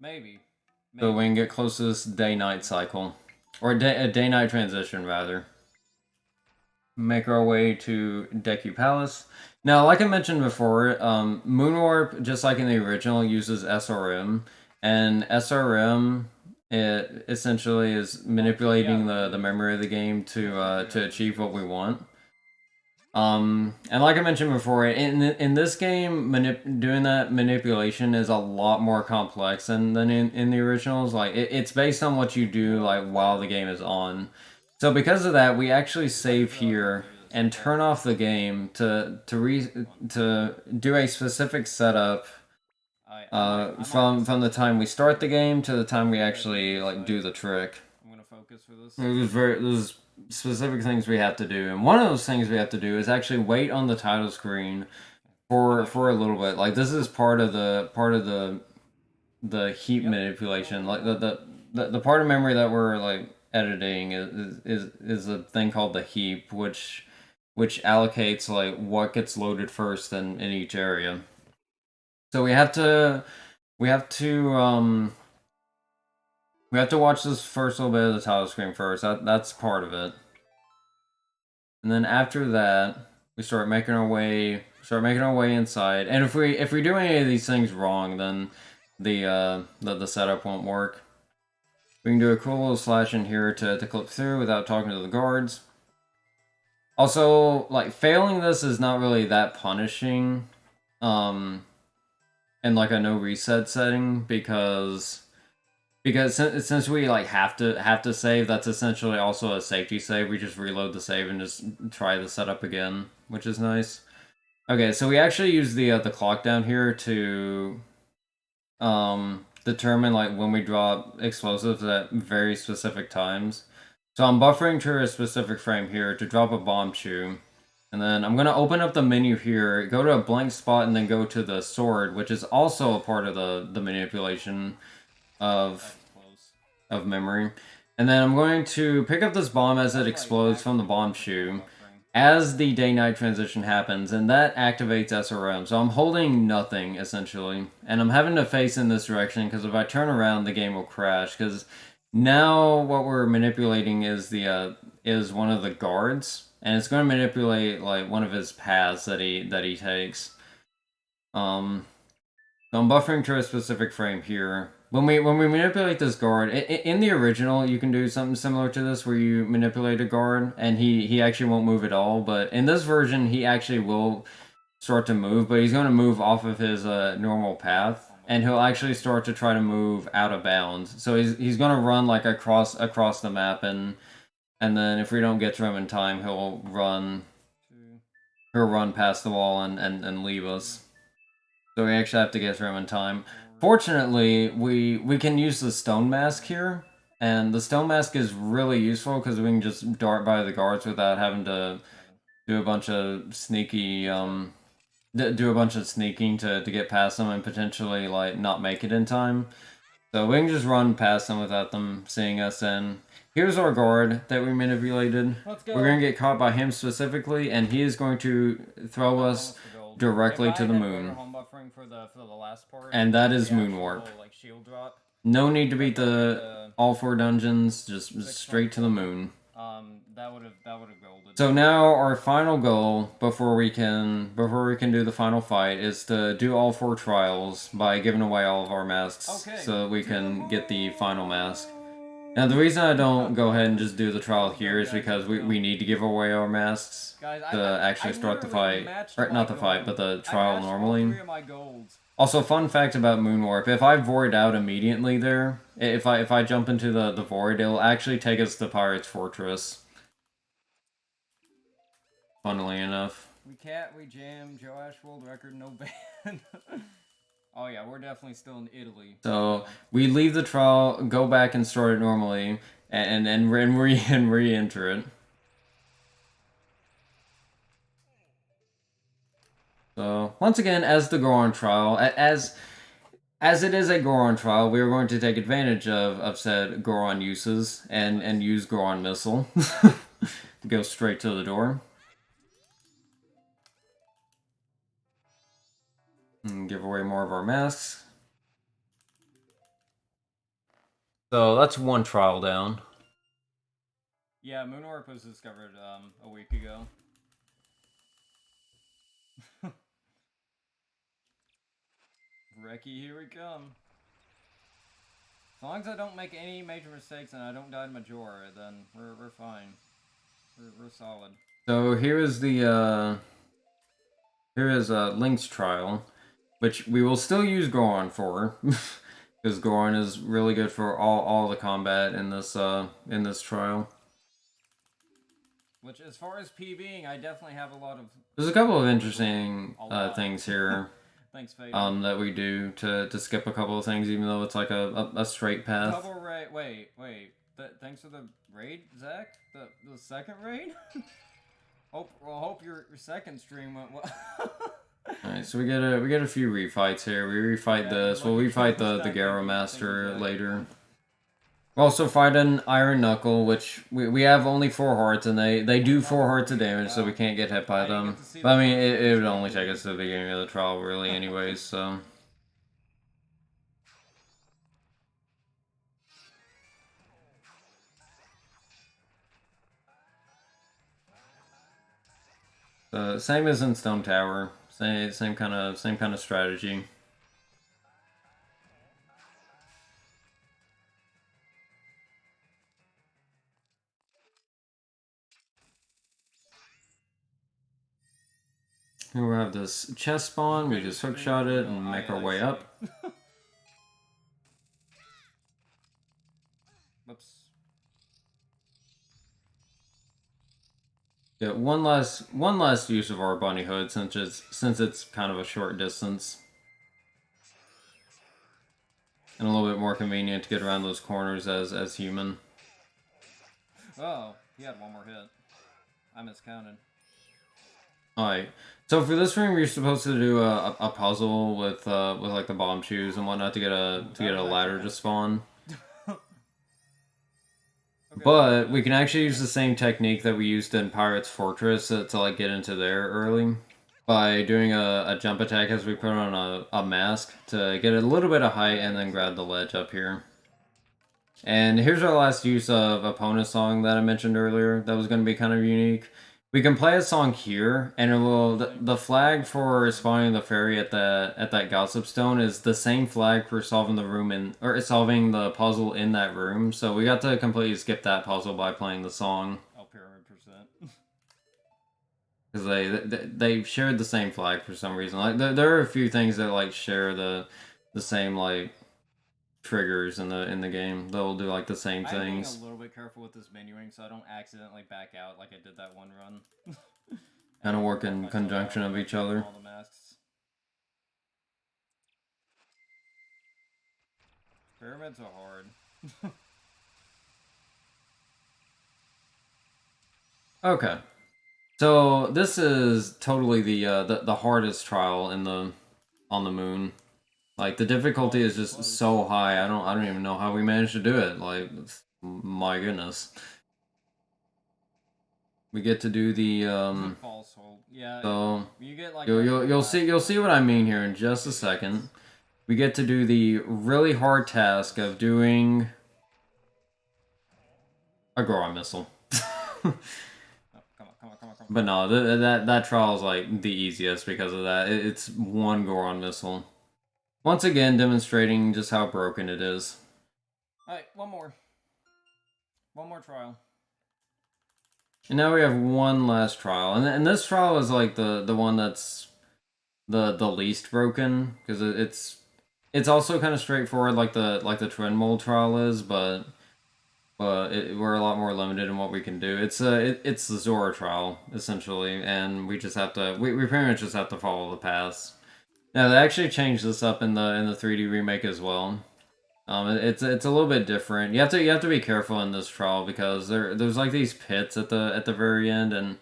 Maybe. So we can get close to this day-night cycle, or a day-night transition rather. Make our way to Deku Palace. Now, like I mentioned before, Moon Warp, just like in the original, uses SRM, and SRM it essentially is manipulating the memory of the game to achieve what we want. And like I mentioned before, in this game, doing that manipulation is a lot more complex than in the originals. Like it's based on what you do like while the game is on. So because of that, we actually save here and turn off the game to do a specific setup from the time we start the game to the time we actually like do the trick. I'm gonna focus for this. There's specific things we have to do, and one of those things we have to do is actually wait on the title screen for a little bit. Like this is part of the heap manipulation. Like the part of memory that we're like editing is a thing called the heap, which allocates like what gets loaded first in each area. So we have to watch this first little bit of the title screen first. That's part of it. And then after that, we start making our way inside. And if we do any of these things wrong, then the setup won't work. We can do a cool little slash in here to clip through without talking to the guards. Also, like failing this is not really that punishing, in like a no reset setting because since we like have to save, that's essentially also a safety save. We just reload the save and just try the setup again, which is nice. Okay, so we actually use the clock down here to determine like when we drop explosives at very specific times. So I'm buffering to a specific frame here to drop a bomb shoe. And then I'm going to open up the menu here, go to a blank spot, and then go to the sword, which is also a part of the manipulation of memory. And then I'm going to pick up this bomb as it explodes from the bomb shoe as the day-night transition happens, and that activates SRM. So I'm holding nothing, essentially. And I'm having to face in this direction, because if I turn around, the game will crash, because now what we're manipulating is is one of the guards, and it's going to manipulate like one of his paths that he takes. So I'm buffering to a specific frame here. When we manipulate this guard, in the original, you can do something similar to this where you manipulate a guard and he actually won't move at all. But in this version, he actually will start to move, but he's going to move off of his normal path, and he'll actually start to try to move out of bounds. So he's going to run like across the map, and then if we don't get to him in time, he'll run past the wall and leave us. So we actually have to get to him in time. Fortunately, we can use the stone mask here, and the stone mask is really useful because we can just dart by the guards without having to do a bunch of sneaky do a bunch of sneaking to get past them and potentially like not make it in time. So we can just run past them without them seeing us. And here's our guard that we manipulated. Let's go. We're gonna get caught by him specifically, and he is going to throw us directly to the moon. Home buffering for the last part, and that is moon warp. Like shield drop. No need to beat the all 4 dungeons, just straight to the moon. That would have golded. So now our final goal before we can do the final fight is to do all 4 trials by giving away all of our masks, so that we can get the final mask. Now the reason I don't go ahead and just do the trial here is because we need to give away our masks to actually start the fight, or not the fight, but the trial normally. Also, fun fact about Moonwarp, if I void out immediately there, if I jump into the void, it'll actually take us to Pirate's Fortress. Funnily enough. We jam, Joash world record, no ban. Oh yeah, we're definitely still in Italy. So, we leave the trial, go back and start it normally, and re-enter it. So, once again, as the Goron trial, as it is a Goron trial, we are going to take advantage of said Goron uses and use Goron Missile to go straight to the door. And give away more of our masks. So that's one trial down. Yeah, Moonwarp was discovered a week ago. Reki, here we come. As long as I don't make any major mistakes and I don't die to Majora, then we're fine. We're solid. So here is Link's trial, which we will still use Goron for, because Goron is really good for all the combat in this trial. Which, as far as PBing, I definitely have a lot of. There's a couple of interesting things here. Thanks, Fade. That we do to skip a couple of things, even though it's like a straight path. Double raid. Wait. Thanks for the raid, Zach. The second raid. Hope your second stream went well. Alright, so we get a few refights here. We refight this. We'll refight the Garo Master later. We'll also fight an Iron Knuckle, which we have only 4 hearts, and they do 4 hearts of damage, so we can't get hit by them. But I mean, it would only take us to the beginning of the trial, really, anyways, so. Same as in Stone Tower. Same kind of strategy. Here we have this chest spawn. We just hookshot it and make our way up. Whoops. Yeah, one last use of our bunny hood since it's kind of a short distance. And a little bit more convenient to get around those corners as human. Oh, he had one more hit. I miscounted. Alright, so for this room, you're supposed to do a puzzle with like the bomb shoes and whatnot to get a ladder to spawn. Okay. But we can actually use the same technique that we used in Pirate's Fortress to like get into there early by doing a jump attack as we put on a mask to get a little bit of height and then grab the ledge up here. And here's our last use of Opponent's Song that I mentioned earlier. That was going to be kind of unique. We can play a song here, and it will the flag for spawning the fairy at that gossip stone is the same flag for solving solving the puzzle in that room. So we got to completely skip that puzzle by playing the song. Oh, pyramid percent. Because they shared the same flag for some reason. Like there are a few things that like share the same like triggers in the game. They'll do like the same things. I'm being a little bit careful with this menuing so I don't accidentally back out like I did that one run. Kind of work in conjunction of each other. All the masks. Pyramids are hard. Okay. So this is totally the hardest trial in the on the moon. Like the difficulty is just so high. I don't even know how we managed to do it. Like my goodness. We get to do the false hold. Yeah. so You get like you'll see what I mean here in just a second. We get to do the really hard task of doing a Goron missile. But no, that trial is like the easiest because of that. It's one Goron missile. Once again, demonstrating just how broken it is. Alright, one more. One more trial. And now we have one last trial, and this trial is like the one that's the least broken because it's also kind of straightforward like the twin mold trial is, but we're a lot more limited in what we can do. It's it's the Zora trial essentially, and we just have to we pretty much just have to follow the paths. Now they actually changed this up in the 3D remake as well. It's a little bit different. You have to be careful in this trial because there's like these pits at the very end, and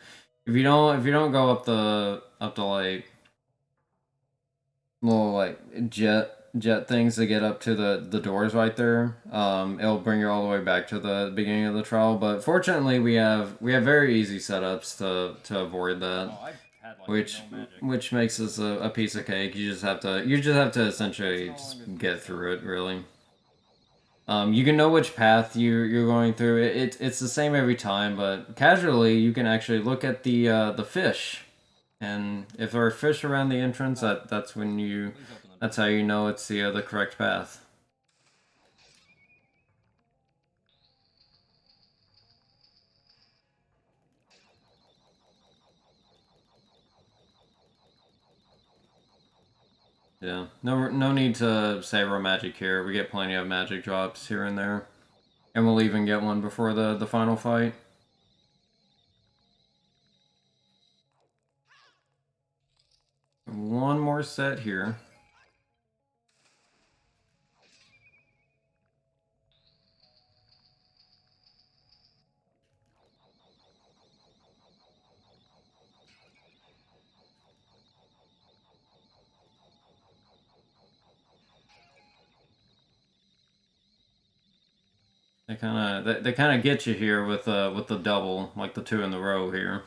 if you don't go up the like little like jet things to get up to the doors right there, it'll bring you all the way back to the beginning of the trial. But fortunately, we have very easy setups to avoid that. Oh, like Which makes this a piece of cake. You just have to essentially just get through it really. You can know which path you're going through. It's the same every time, but casually you can actually look at the fish, and if there are fish around the entrance, that's how you know it's the correct path. Yeah, no need to save our magic here. We get plenty of magic drops here and there, and we'll even get one before the final fight. One more set here. They kind of get you here with the double, like the two in the row here.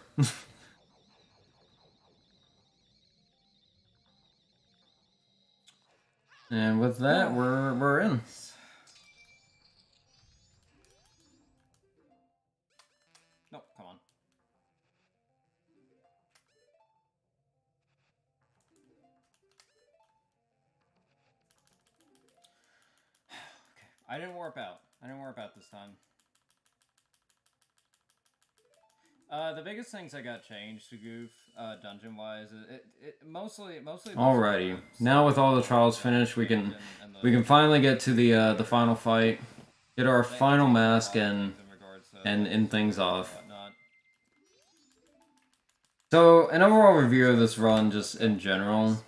And with that, we're in. Nope, come on. Okay. I didn't warp out. I didn't warp out this time. The biggest things I got changed to goof, dungeon wise, it mostly. Alrighty, now with all the trials finished, we can finally get to the final fight, get our final mask, and end things off. So an overall review of this run, just in general,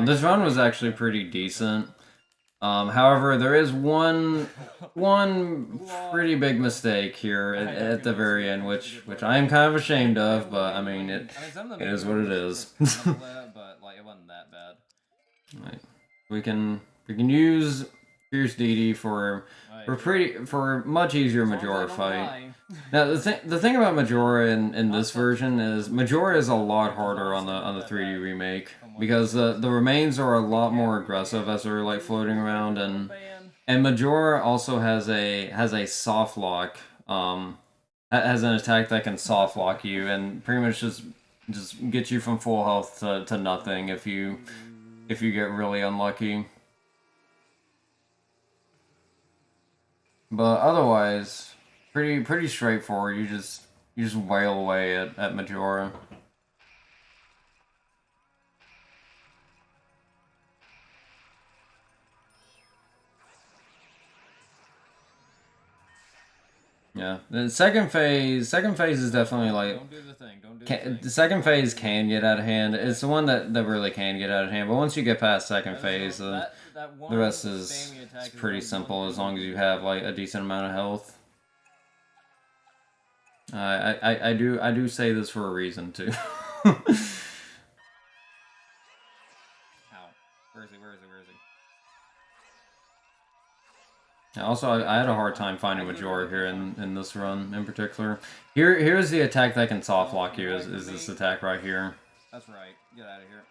this run was actually pretty decent. However, there is one pretty big mistake here at the very end, which I am kind of ashamed of, but I mean it is what it is. But like it wasn't that bad. Right. We can use Fierce DD for a much easier Majora fight. Now the thing about Majora in this version is Majora is a lot harder on the 3D remake because the remains are a lot more aggressive as they're like floating around, and Majora also has a soft lock, has an attack that can soft lock you and pretty much just get you from full health to nothing if you get really unlucky. But otherwise, pretty straightforward. You just wail away at Majora. Yeah, the second phase is definitely like Don't do the thing. Don't do the thing. the second phase can get out of hand. It's the one that really can get out of hand. But once you get past second phase, the rest is pretty simple as long as you have like a decent amount of health. I do say this for a reason too. Ow. Where is he? Where is he? Where is he? Also, I had a hard time finding Majora here in this run in particular. Here's the attack that can soft lock you. Is this attack right here? That's right. Get out of here.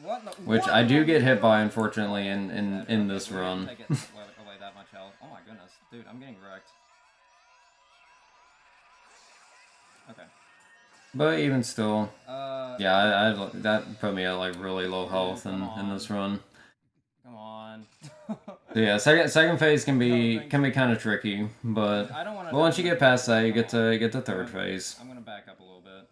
What? Which I do get hit by, unfortunately, in this run. Take it away that much health. Oh my goodness, dude, I'm getting wrecked. Okay. But even still, yeah, I that put me at like really low health in this run. Come on. So yeah, second phase can be kind of tricky, but once you get past that, you get to third phase. I'm gonna back up a little bit.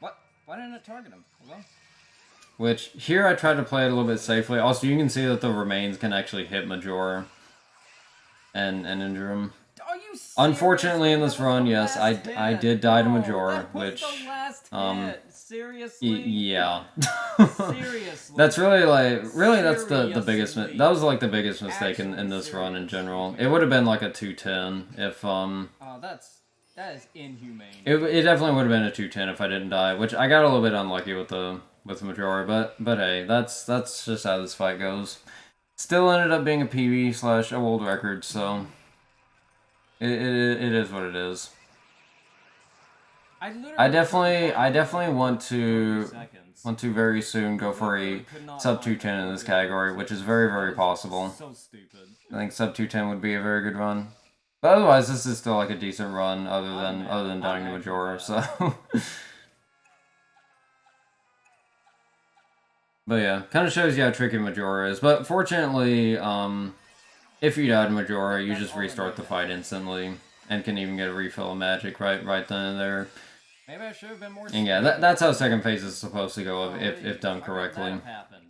What? Why didn't it target him? Hello? Which here I tried to play it a little bit safely. Also, you can see that the remains can actually hit Majora and injure him. Are you serious? Unfortunately, in this run, yes, I did die to Majora, which seriously? Yeah. Seriously. That's really that's the biggest that was like the biggest mistake in this run in general. It would have been like a 210 if Oh, that is inhumane. It definitely would have been a 210 if I didn't die, which I got a little bit unlucky with the Majora, but hey, that's just how this fight goes. Still ended up being a PB / a world record, so it is what it is. I definitely want to very soon go for a sub 210 in this category, which is very possible. So stupid. I think sub 210 would be a very good run. But otherwise, this is still like a decent run, other than dying to Majora. So, but yeah, kind of shows you how tricky Majora is. But fortunately, if you die to Majora, you just restart the fight instantly and can even get a refill of magic right then and there. Maybe I should have been more. And yeah, that's how second phase is supposed to go if done correctly. That happened.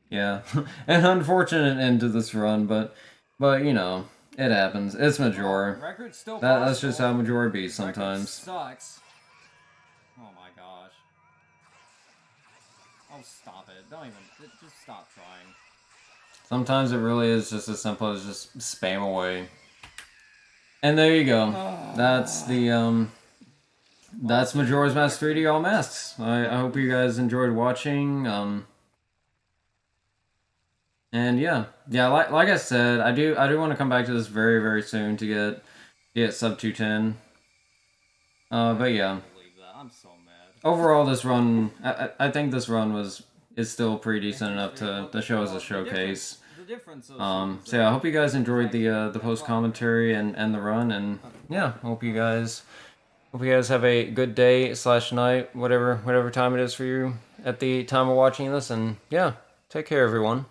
Yeah, an unfortunate end to this run, but you know, it happens. It's Majora. Record's still That's just how Majora be sometimes. Sucks. Oh my gosh. Oh, stop it! Don't even. Just stop trying. Sometimes it really is just as simple as just spam away. And there you go. That's the that's Majora's Mask 3D All Masks. I hope you guys enjoyed watching. And yeah, like I said, I do want to come back to this very soon to get sub 210. But yeah. I'm so mad. Overall, this run, I think this run is still pretty decent enough to show as a showcase. So yeah, I hope you guys enjoyed the post commentary and the run, and yeah, hope you guys have a good day / night, whatever time it is for you at the time of watching this, and yeah, take care everyone.